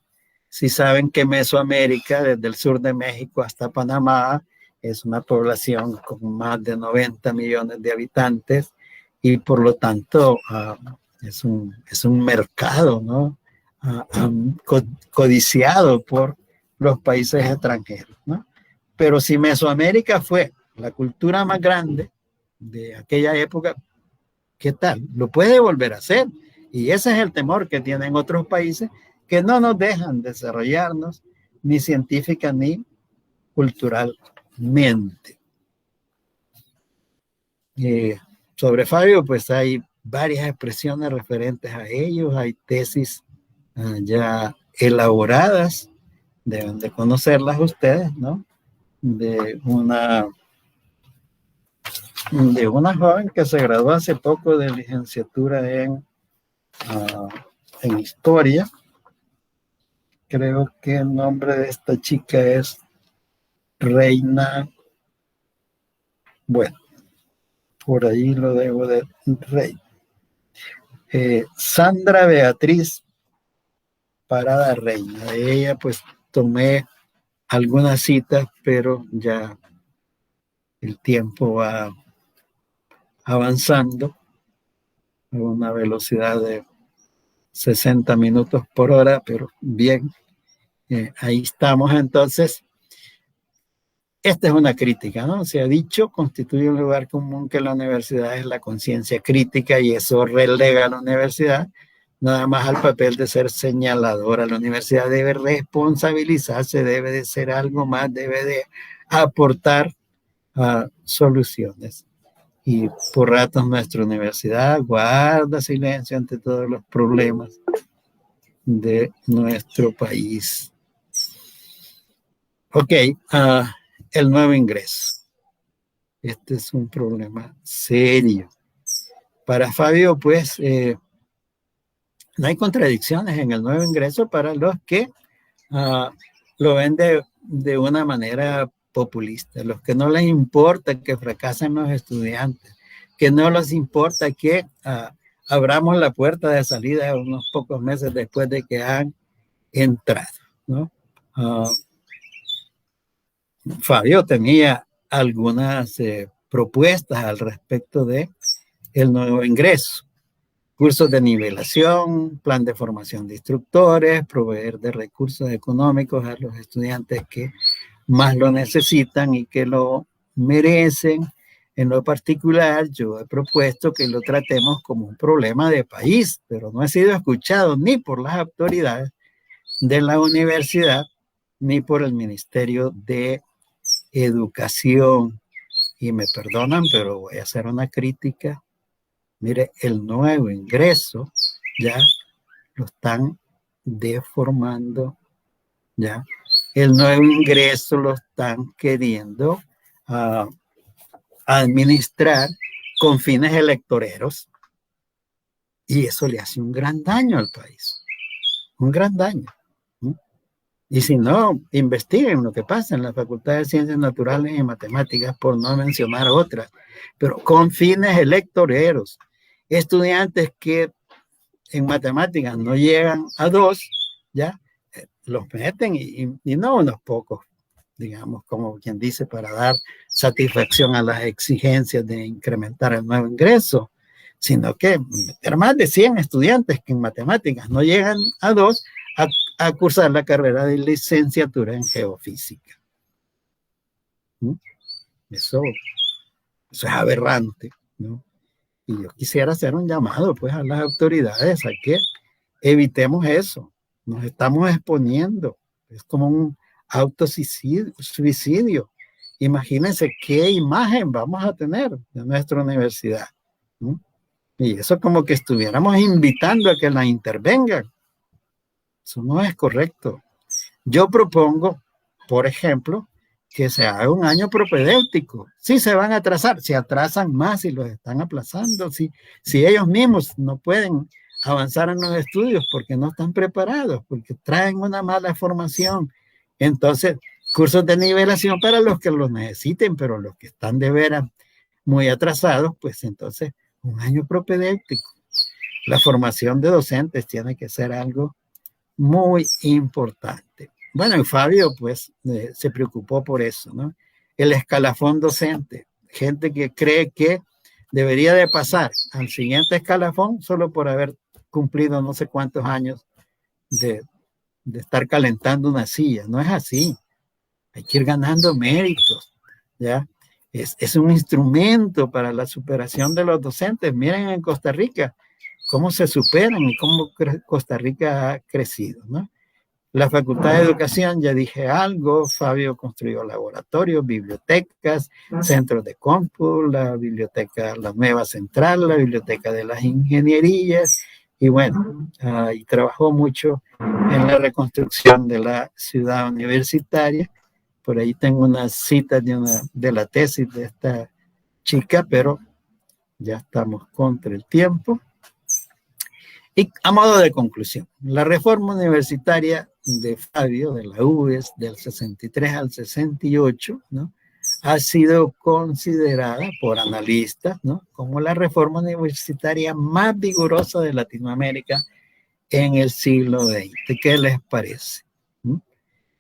si saben que Mesoamérica, desde el sur de México hasta Panamá, es una población con más de 90 millones de habitantes y por lo tanto es un mercado, ¿no?, codiciado por los países extranjeros, ¿no? Pero si Mesoamérica fue la cultura más grande de aquella época, ¿qué tal? Lo puede volver a hacer. Y ese es el temor que tienen otros países que no nos dejan desarrollarnos ni científica ni culturalmente. Sobre Fabio, pues hay varias expresiones referentes a ellos, hay tesis ya elaboradas, deben de conocerlas ustedes, ¿no?, de una joven que se graduó hace poco de licenciatura en historia. Creo que el nombre de esta chica es Reina, bueno, por ahí lo debo de Sandra Beatriz Parada Reina. De ella pues tomé algunas citas, pero ya el tiempo va avanzando a una velocidad de 60 minutos por hora, pero bien, ahí estamos. Entonces, esta es una crítica, ¿no? Se ha dicho, constituye un lugar común que la universidad es la conciencia crítica, y eso relega a la universidad nada más al papel de ser señaladora. La universidad debe responsabilizarse, debe de ser algo más, debe de aportar soluciones. Y por ratos nuestra universidad guarda silencio ante todos los problemas de nuestro país. Ok, el nuevo ingreso. Este es un problema serio. Para Fabio, pues, no hay contradicciones en el nuevo ingreso para los que lo ven de una manera populista, los que no les importa que fracasen los estudiantes, que no les importa que abramos la puerta de salida unos pocos meses después de que han entrado, ¿no? Fabio tenía algunas propuestas al respecto de el nuevo ingreso: cursos de nivelación, plan de formación de instructores, proveer de recursos económicos a los estudiantes que más lo necesitan y que lo merecen. En lo particular, yo he propuesto que lo tratemos como un problema de país, pero no he sido escuchado ni por las autoridades de la universidad ni por el Ministerio de Educación. Y me perdonan, pero voy a hacer una crítica. Mire, el nuevo ingreso ya lo están deformando, ya. El nuevo ingreso lo están queriendo administrar con fines electoreros, y eso le hace un gran daño al país, un gran daño. Y si no, investiguen lo que pasa en la Facultad de Ciencias Naturales y Matemáticas, por no mencionar otras, pero con fines electoreros. Estudiantes que en matemáticas no llegan a 2, ya los meten, y no unos pocos, digamos, como quien dice, para dar satisfacción a las exigencias de incrementar el nuevo ingreso, sino que meter más de 100 estudiantes que en matemáticas no llegan a 2 a cursar la carrera de licenciatura en geofísica. ¿Mm? Eso es aberrante, ¿no? Y yo quisiera hacer un llamado pues a las autoridades a que evitemos eso. Nos estamos exponiendo. Es como un autosuicidio. Imagínense qué imagen vamos a tener de nuestra universidad, ¿no? Y eso como que estuviéramos invitando a que la intervengan. Eso no es correcto. Yo propongo, por ejemplo, que se haga un año propedéutico. Si se van a atrasar, se atrasan más y los están aplazando. Si ellos mismos no pueden avanzar en los estudios porque no están preparados, porque traen una mala formación. Entonces, cursos de nivelación para los que los necesiten, pero los que están de veras muy atrasados, pues entonces un año propedéutico. La formación de docentes tiene que ser algo muy importante. Bueno, y Fabio pues se preocupó por eso, ¿no? El escalafón docente, gente que cree que debería de pasar al siguiente escalafón solo por haber cumplido no sé cuántos años de estar calentando una silla. No es así. Hay que ir ganando méritos, ¿ya? Es un instrumento para la superación de los docentes. Miren en Costa Rica cómo se superan y cómo Costa Rica ha crecido, ¿no? La Facultad de Educación, ya dije algo, Fabio construyó laboratorios, bibliotecas, centros de cómputo, la biblioteca, la nueva central, la biblioteca de las ingenierías, y bueno, y trabajó mucho en la reconstrucción de la ciudad universitaria. Por ahí tengo unas citas de la tesis de esta chica, pero ya estamos contra el tiempo. Y a modo de conclusión, la reforma universitaria de Fabio, de la UES, del 63 al 68, ¿no?, ha sido considerada por analistas, ¿no?, como la reforma universitaria más vigorosa de Latinoamérica en el siglo XX. ¿Qué les parece?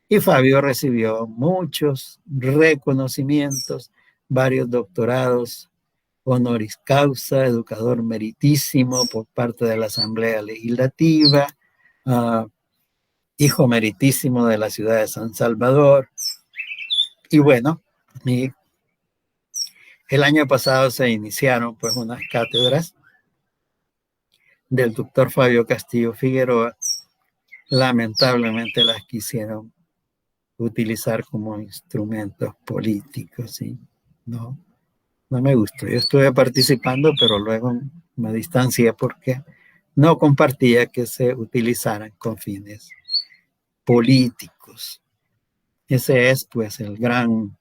Y Fabio recibió muchos reconocimientos, varios doctorados honoris causa, educador meritísimo por parte de la Asamblea Legislativa, hijo meritísimo de la ciudad de San Salvador. Y bueno, el año pasado se iniciaron pues unas cátedras del doctor Fabio Castillo Figueroa. Lamentablemente las quisieron utilizar como instrumentos políticos, ¿sí? No me gustó. Yo estuve participando, pero luego me distancié porque no compartía que se utilizaran con fines políticos. Ese es pues el gran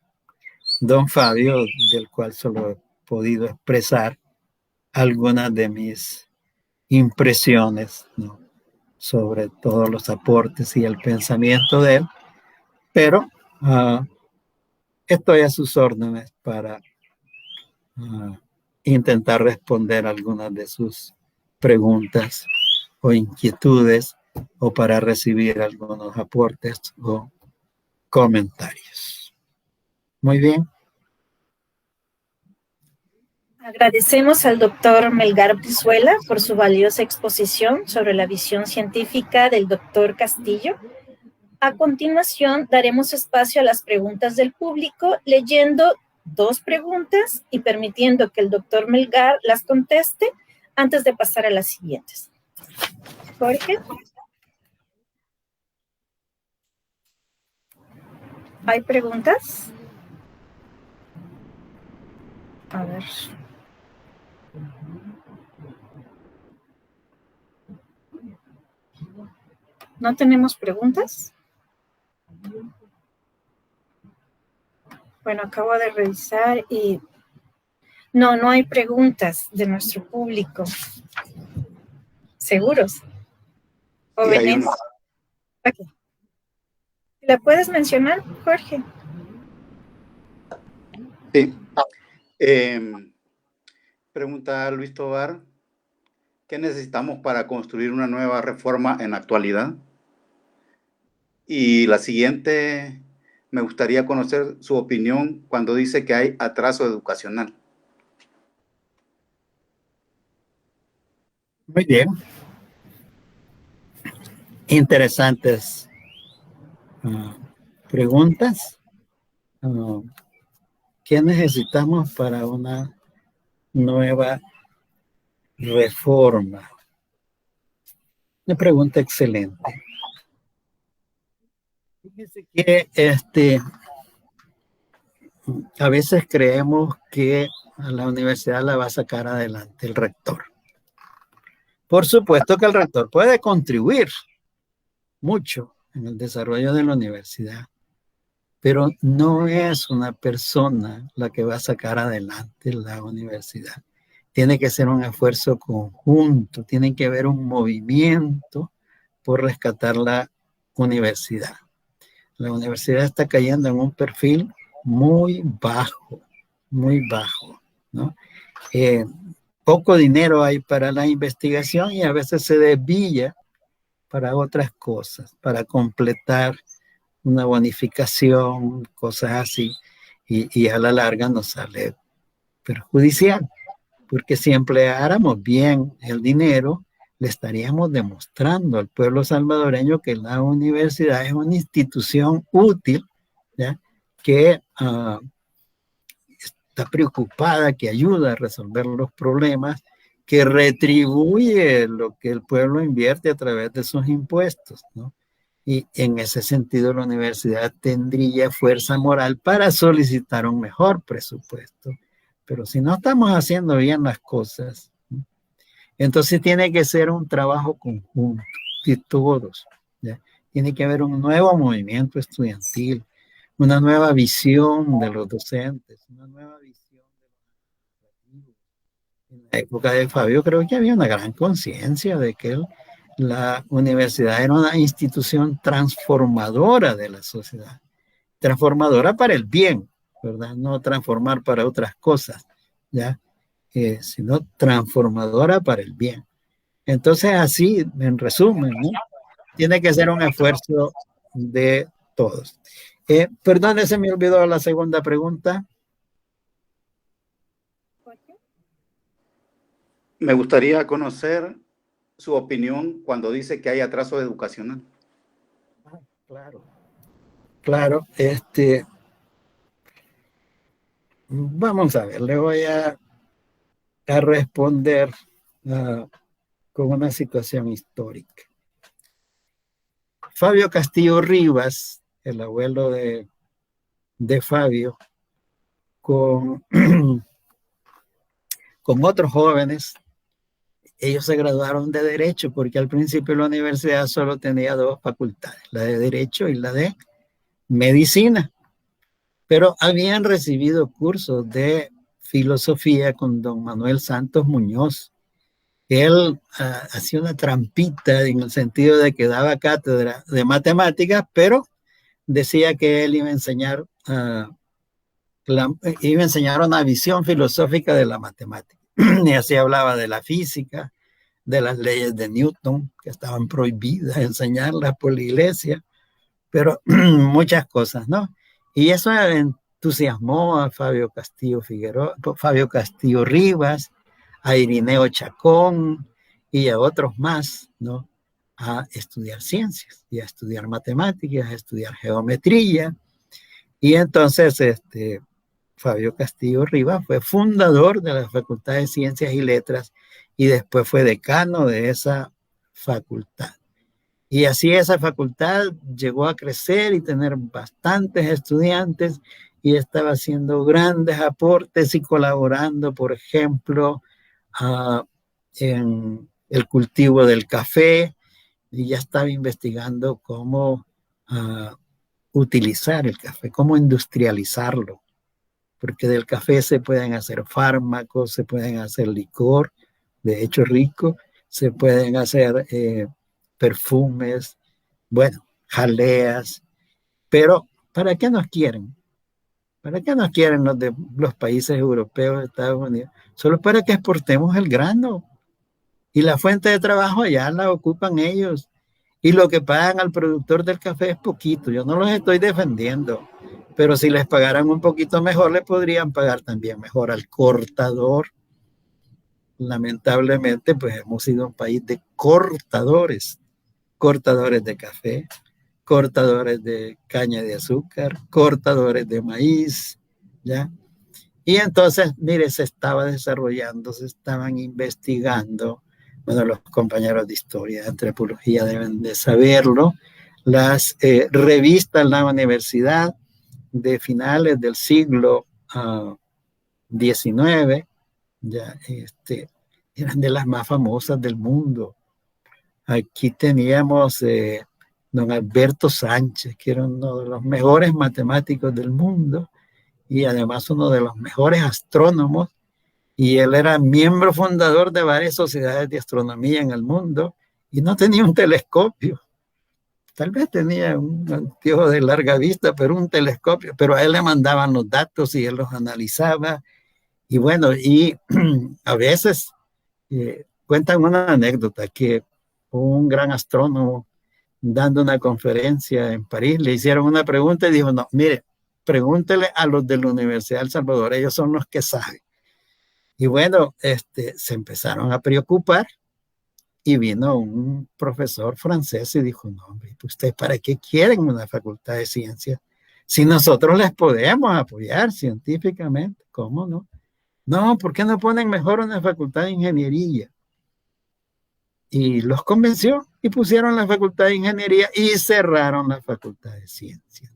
don Fabio, del cual solo he podido expresar algunas de mis impresiones, ¿no?, sobre todos los aportes y el pensamiento de él, pero estoy a sus órdenes para intentar responder algunas de sus preguntas o inquietudes, o para recibir algunos aportes o comentarios. Muy bien. Agradecemos al doctor Melgar Brizuela por su valiosa exposición sobre la visión científica del doctor Castillo. A continuación, daremos espacio a las preguntas del público, leyendo 2 preguntas y permitiendo que el doctor Melgar las conteste antes de pasar a las siguientes. Jorge. ¿Hay preguntas? A ver. ¿No tenemos preguntas? Bueno, acabo de revisar y no hay preguntas de nuestro público. ¿Seguros? Sí, hay una. Okay. ¿La puedes mencionar, Jorge? Sí. Pregunta Luis Tobar: ¿qué necesitamos para construir una nueva reforma en la actualidad? Y la siguiente, Me gustaría conocer su opinión cuando dice que hay atraso educacional. Muy bien. Interesantes preguntas. ¿Qué necesitamos para una nueva reforma? Una pregunta excelente. Fíjese que a veces creemos que a la universidad la va a sacar adelante el rector. Por supuesto que el rector puede contribuir mucho en el desarrollo de la universidad, pero no es una persona la que va a sacar adelante la universidad. Tiene que ser un esfuerzo conjunto, tiene que haber un movimiento por rescatar la universidad. La universidad está cayendo en un perfil muy bajo, ¿no? Poco dinero hay para la investigación y a veces se desvía para otras cosas, para completar una bonificación, cosas así, y a la larga nos sale perjudicial, porque si empleáramos bien el dinero, le estaríamos demostrando al pueblo salvadoreño que la universidad es una institución útil, ¿ya? Que está preocupada, que ayuda a resolver los problemas, que retribuye lo que el pueblo invierte a través de sus impuestos, ¿no? Y en ese sentido la universidad tendría fuerza moral para solicitar un mejor presupuesto. Pero si no estamos haciendo bien las cosas, ¿no? Entonces tiene que ser un trabajo conjunto de todos, ¿ya? Tiene que haber un nuevo movimiento estudiantil, una nueva visión de los docentes, una nueva visión de los administrativos. En la época de Fabio creo que había una gran conciencia de que la universidad era una institución transformadora de la sociedad, transformadora para el bien, ¿verdad? No transformar para otras cosas, ¿ya? Sino transformadora para el bien. Entonces, así, en resumen, ¿no? Tiene que ser un esfuerzo de todos. Perdón, se me olvidó la segunda pregunta. Me gustaría conocer su opinión cuando dice que hay atraso educacional. Claro, vamos a ver, le voy a responder con una situación histórica. Fabio Castillo Rivas, el abuelo de Fabio, con otros jóvenes, ellos se graduaron de Derecho porque al principio la universidad solo tenía dos facultades, la de Derecho y la de Medicina, pero habían recibido cursos de filosofía con don Manuel Santos Muñoz. Él hacía una trampita en el sentido de que daba cátedra de matemáticas, pero decía que él iba a enseñar una visión filosófica de la matemática. Y así hablaba de la física, de las leyes de Newton, que estaban prohibidas enseñarlas por la iglesia, pero muchas cosas, ¿no? Y eso entusiasmó a Fabio Castillo Rivas, a Irineo Chacón y a otros más, ¿no? A estudiar ciencias y a estudiar matemáticas, a estudiar geometría. Y entonces Fabio Castillo Rivas fue fundador de la Facultad de Ciencias y Letras y después fue decano de esa facultad. Y así esa facultad llegó a crecer y tener bastantes estudiantes y estaba haciendo grandes aportes y colaborando, por ejemplo, en el cultivo del café, y ya estaba investigando cómo utilizar el café, cómo industrializarlo, porque del café se pueden hacer fármacos, se pueden hacer licor, de hecho rico, se pueden hacer perfumes, bueno, jaleas, pero ¿para qué nos quieren? ¿Para qué nos quieren los países europeos, Estados Unidos? Solo para que exportemos el grano. Y la fuente de trabajo allá la ocupan ellos. Y lo que pagan al productor del café es poquito. Yo no los estoy defendiendo. pero si les pagaran un poquito mejor, le podrían pagar también mejor al cortador. Lamentablemente, pues hemos sido un país de cortadores, cortadores de café, cortadores de caña de azúcar, cortadores de maíz, ¿ya? Y entonces, mire, se estaba desarrollando, se estaban investigando, bueno, los compañeros de historia, de antropología deben de saberlo, las revistas en la universidad de finales del siglo XIX, ya, eran de las más famosas del mundo. Aquí teníamos don Alberto Sánchez, que era uno de los mejores matemáticos del mundo y además uno de los mejores astrónomos, y él era miembro fundador de varias sociedades de astronomía en el mundo y no tenía un telescopio. Tal vez tenía un anteojo de larga vista, pero un telescopio, pero a él le mandaban los datos y él los analizaba. Y bueno, y a veces cuentan una anécdota que un gran astrónomo dando una conferencia en París le hicieron una pregunta y dijo, no, mire, pregúntele a los de la Universidad de El Salvador, ellos son los que saben. Y bueno, se empezaron a preocupar y vino un profesor francés y dijo, no, hombre, ¿ustedes para qué quieren una facultad de ciencias? Si nosotros les podemos apoyar científicamente, ¿cómo no? No, ¿por qué no ponen mejor una facultad de ingeniería? Y los convenció y pusieron la facultad de ingeniería y cerraron la facultad de ciencias.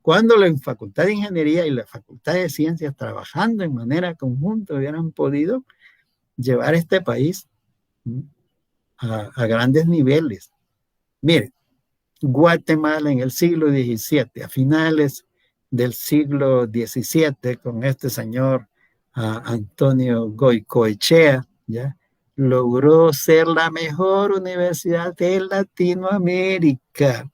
Cuando la facultad de ingeniería y la facultad de ciencias trabajando en manera conjunta hubieran podido llevar este país a grandes niveles. Mire, Guatemala en el siglo XVII, a finales del siglo XVII, con este señor Antonio Goicoechea, ¿ya? Logró ser la mejor universidad de Latinoamérica.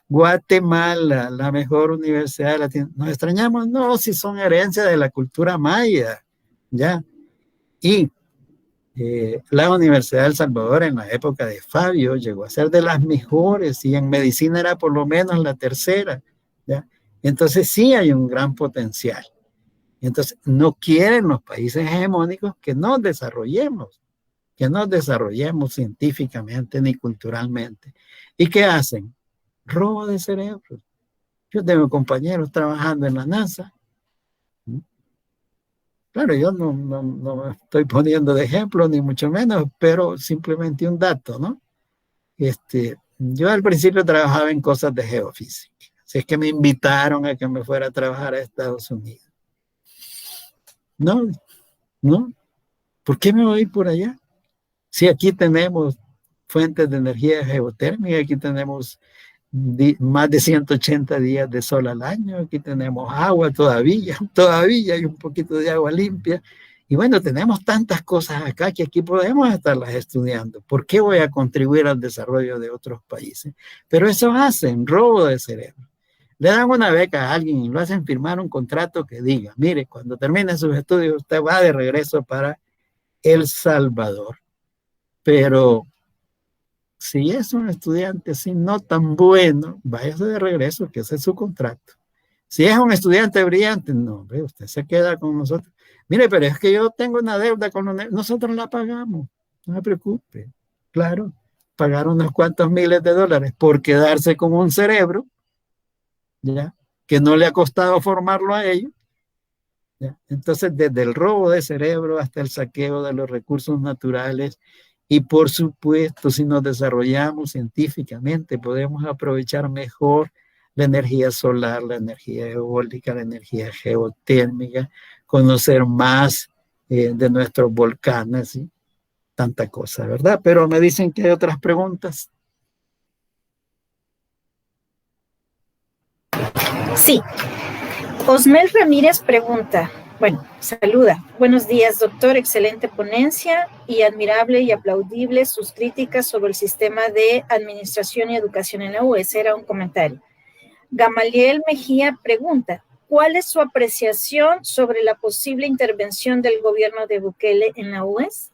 Guatemala, la mejor universidad de Latinoamérica. ¿Nos extrañamos? No, si son herencia de la cultura maya, ¿ya? Y la Universidad de El Salvador en la época de Fabio llegó a ser de las mejores y en medicina era por lo menos la tercera, ¿ya? Entonces sí hay un gran potencial. Entonces no quieren los países hegemónicos que nos desarrollemos científicamente ni culturalmente. ¿Y qué hacen? Robo de cerebros. Yo tengo compañeros trabajando en la NASA. Claro, yo no me estoy poniendo de ejemplo, ni mucho menos, pero simplemente un dato, ¿no? Yo al principio trabajaba en cosas de geofísica. Así es que me invitaron a que me fuera a trabajar a Estados Unidos. No, no. ¿Por qué me voy por allá? Si aquí tenemos fuentes de energía geotérmica, aquí tenemos más de 180 días de sol al año, aquí tenemos agua todavía hay un poquito de agua limpia, y bueno, tenemos tantas cosas acá que aquí podemos estarlas estudiando. ¿Por qué voy a contribuir al desarrollo de otros países? Pero eso hacen, robo de cerebro. Le dan una beca a alguien y lo hacen firmar un contrato que diga, mire, cuando termine sus estudios usted va de regreso para El Salvador. Pero si es un estudiante así no tan bueno, váyase de regreso, que ese es su contrato. Si es un estudiante brillante, no, hombre, usted se queda con nosotros. Mire, pero es que yo tengo una deuda con nosotros la pagamos, no se preocupe. Claro, pagar unos cuantos miles de dólares por quedarse con un cerebro, ¿ya? Que no le ha costado formarlo a ellos. ¿Ya? Entonces, desde el robo de cerebro hasta el saqueo de los recursos naturales. Y por supuesto, si nos desarrollamos científicamente, podemos aprovechar mejor la energía solar, la energía eólica, la energía geotérmica, conocer más de nuestros volcanes y tanta cosa, ¿verdad? Pero me dicen que hay otras preguntas. Sí. Osmel Ramírez pregunta, bueno, saluda. Buenos días, doctor. Excelente ponencia y admirable y aplaudible sus críticas sobre el sistema de administración y educación en la U. Ese era un comentario. Gamaliel Mejía pregunta, ¿cuál es su apreciación sobre la posible intervención del gobierno de Bukele en la UES?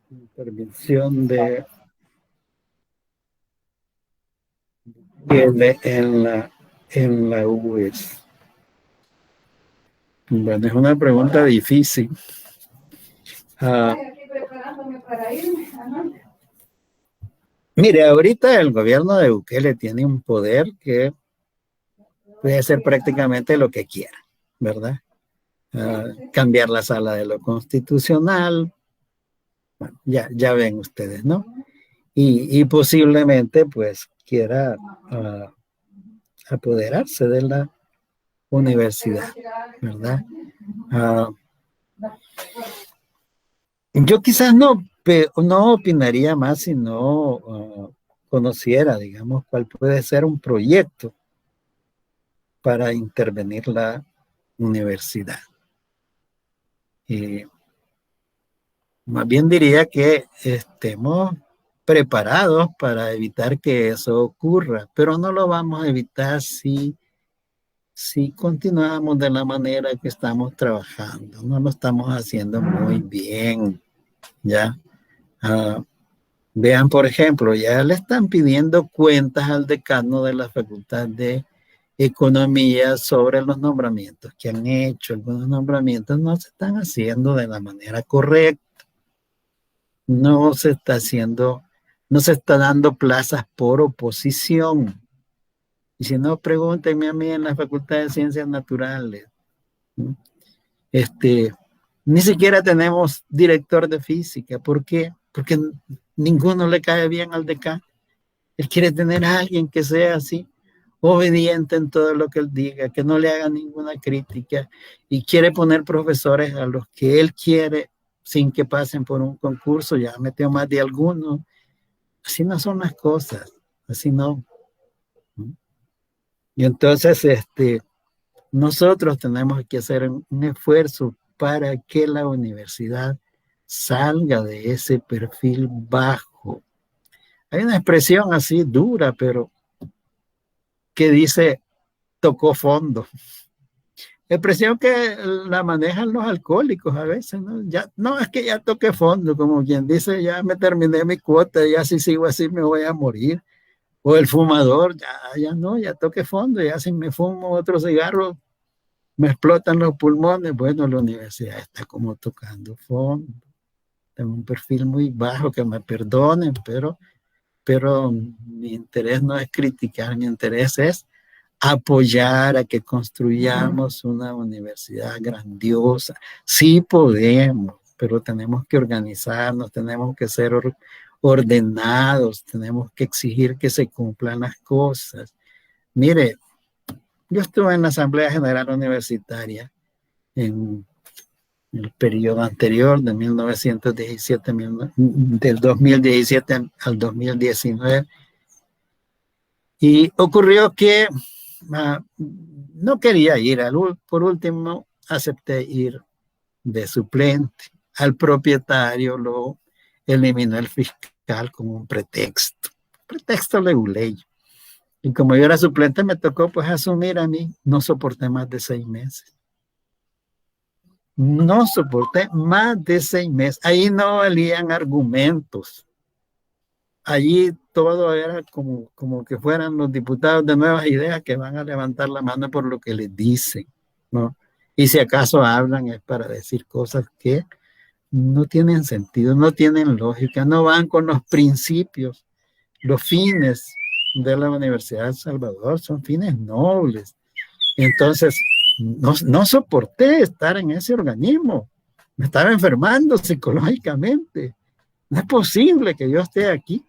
Intervención En la US. Bueno, es una pregunta difícil. Mire, ahorita el gobierno de Bukele tiene un poder que puede hacer prácticamente lo que quiera, ¿verdad? Cambiar la sala de lo constitucional, bueno, ya ven ustedes, ¿no? Y posiblemente pues quiera apoderarse de la universidad, ¿verdad? Yo quizás no opinaría más si no conociera, digamos, cuál puede ser un proyecto para intervenir la universidad. Y más bien diría que estemos preparados para evitar que eso ocurra, pero no lo vamos a evitar si continuamos de la manera que estamos trabajando. No lo estamos haciendo muy bien, ¿ya? Vean, por ejemplo, ya le están pidiendo cuentas al decano de la Facultad de Economía sobre los nombramientos que han hecho. Algunos nombramientos no se están haciendo de la manera correcta. No se está haciendo, no se está dando plazas por oposición. Y si no, pregúntenme a mí en la Facultad de Ciencias Naturales. Ni siquiera tenemos director de física. ¿Por qué? Porque ninguno le cae bien al decano. Él quiere tener a alguien que sea así, obediente en todo lo que él diga, que no le haga ninguna crítica, y quiere poner profesores a los que él quiere sin que pasen por un concurso. Ya metió más de algunos. Así no son las cosas, así no. Y entonces nosotros tenemos que hacer un esfuerzo para que la universidad salga de ese perfil bajo. Hay una expresión así dura, pero que dice tocó fondo. Expresión que la manejan los alcohólicos a veces, ¿no? No, es que ya toqué fondo, como quien dice, ya me terminé mi cuota, ya si sigo así me voy a morir. O el fumador, ya no, ya toqué fondo, ya si me fumo otro cigarro, me explotan los pulmones. Bueno, la universidad está como tocando fondo. Tengo un perfil muy bajo, que me perdonen, pero mi interés no es criticar, mi interés es apoyar a que construyamos una universidad grandiosa. Sí podemos, pero tenemos que organizarnos, tenemos que ser ordenados, tenemos que exigir que se cumplan las cosas. Mire, yo estuve en la Asamblea General Universitaria en el periodo anterior, de 1917, del 2017 al 2019, y ocurrió que no quería ir. Por último, acepté ir de suplente. Al propietario lo eliminó el fiscal como un pretexto leguleyo. Y como yo era suplente, me tocó pues asumir a mí. No soporté más de 6 meses. No soporté más de 6 meses. Ahí no valían argumentos. Allí todo era como que fueran los diputados de Nuevas Ideas que van a levantar la mano por lo que les dicen, ¿no? Y si acaso hablan es para decir cosas que no tienen sentido, no tienen lógica, no van con los principios, los fines de la Universidad de El Salvador, son fines nobles. Entonces, no soporté estar en ese organismo, me estaba enfermando psicológicamente. No es posible que yo esté aquí.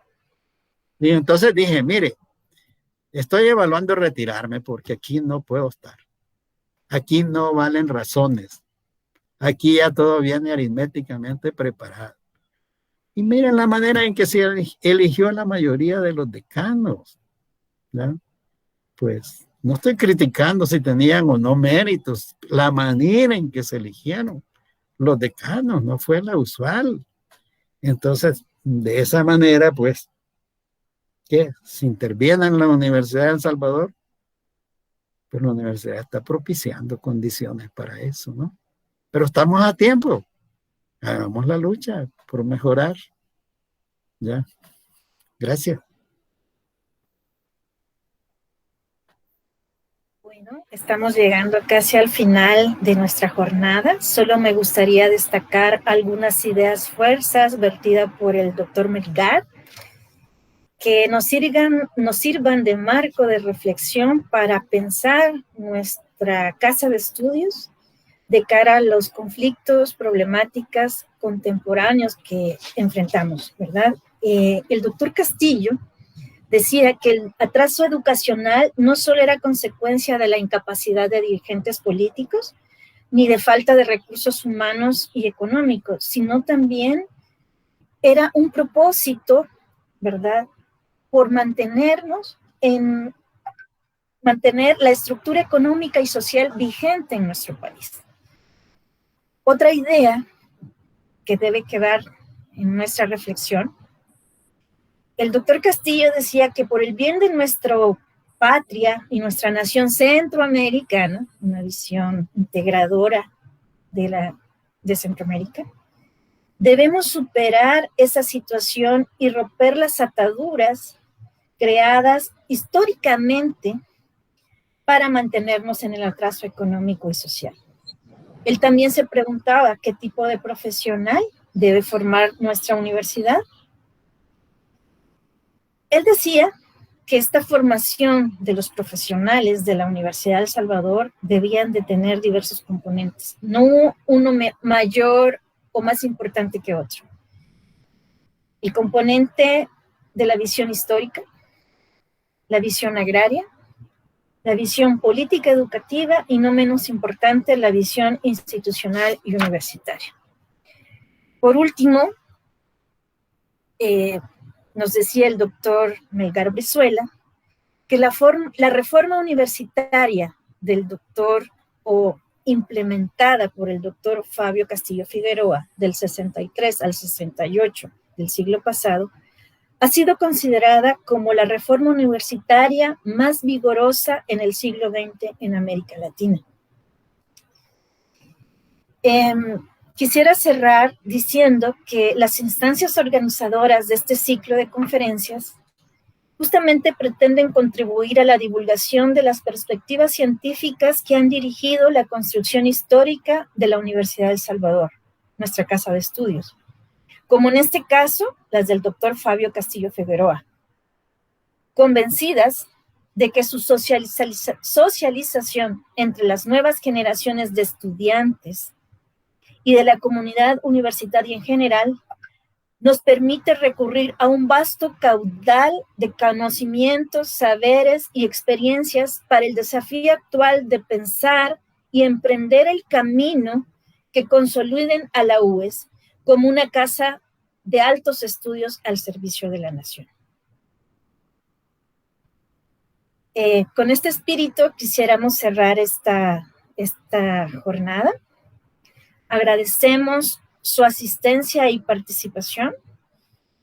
Y entonces dije, mire, estoy evaluando retirarme porque aquí no puedo estar. Aquí no valen razones. Aquí ya todo viene aritméticamente preparado. Y miren la manera en que se eligió a la mayoría de los decanos, ¿no? Pues no estoy criticando si tenían o no méritos. La manera en que se eligieron los decanos no fue la usual. Entonces, de esa manera, pues, que se interviene en la Universidad de El Salvador, pues la universidad está propiciando condiciones para eso, ¿no? Pero estamos a tiempo. Hagamos la lucha por mejorar. Ya. Gracias. Bueno, estamos llegando casi al final de nuestra jornada. Solo me gustaría destacar algunas ideas fuerzas vertidas por el doctor Melgar, que nos sirvan de marco de reflexión para pensar nuestra casa de estudios de cara a los conflictos, problemáticas contemporáneos que enfrentamos, ¿verdad? El doctor Castillo decía que el atraso educacional no solo era consecuencia de la incapacidad de dirigentes políticos, ni de falta de recursos humanos y económicos, sino también era un propósito, ¿verdad?, por mantener la estructura económica y social vigente en nuestro país. Otra idea que debe quedar en nuestra reflexión: el doctor Castillo decía que por el bien de nuestra patria y nuestra nación centroamericana, una visión integradora de Centroamérica, debemos superar esa situación y romper las ataduras creadas históricamente para mantenernos en el atraso económico y social. Él también se preguntaba qué tipo de profesional debe formar nuestra universidad. Él decía que esta formación de los profesionales de la Universidad de El Salvador debían de tener diversos componentes, no uno mayor o más importante que otro. El componente de la visión histórica, la visión agraria, la visión política educativa y, no menos importante, la visión institucional y universitaria. Por último, nos decía el doctor Melgar Brizuela que la reforma universitaria del doctor, o implementada por el doctor Fabio Castillo Figueroa del 63 al 68 del siglo pasado, ha sido considerada como la reforma universitaria más vigorosa en el siglo XX en América Latina. Quisiera cerrar diciendo que las instancias organizadoras de este ciclo de conferencias justamente pretenden contribuir a la divulgación de las perspectivas científicas que han dirigido la construcción histórica de la Universidad de El Salvador, nuestra casa de estudios, como en este caso las del doctor Fabio Castillo Figueroa, convencidas de que su socialización entre las nuevas generaciones de estudiantes y de la comunidad universitaria en general nos permite recurrir a un vasto caudal de conocimientos, saberes y experiencias para el desafío actual de pensar y emprender el camino que consoliden a la UES como una casa de altos estudios al servicio de la nación. Con este espíritu quisiéramos cerrar esta jornada. Agradecemos su asistencia y participación,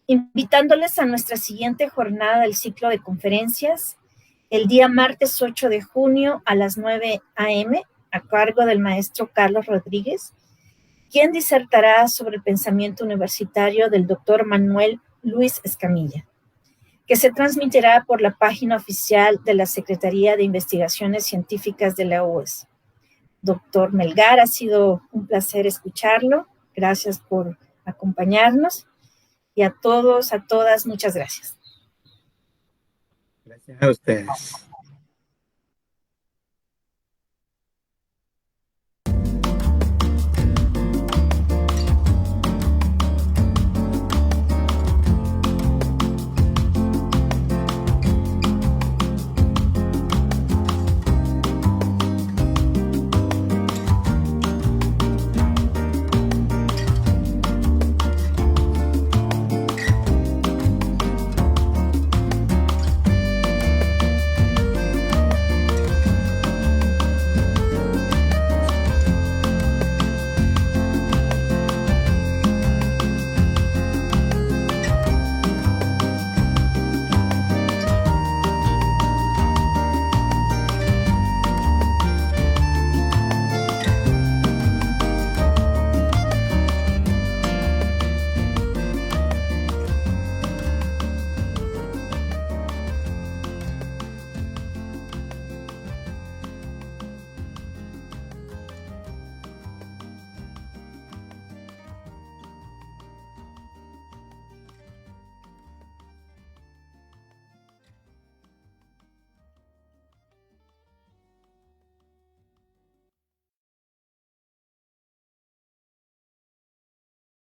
invitándoles a nuestra siguiente jornada del ciclo de conferencias, el día martes 8 de junio a las 9 a.m., a cargo del maestro Carlos Rodríguez, quien disertará sobre el pensamiento universitario del doctor Manuel Luis Escamilla, que se transmitirá por la página oficial de la Secretaría de Investigaciones Científicas de la UES. Doctor Melgar, ha sido un placer escucharlo. Gracias por acompañarnos. Y a todos, a todas, muchas gracias. Gracias a ustedes.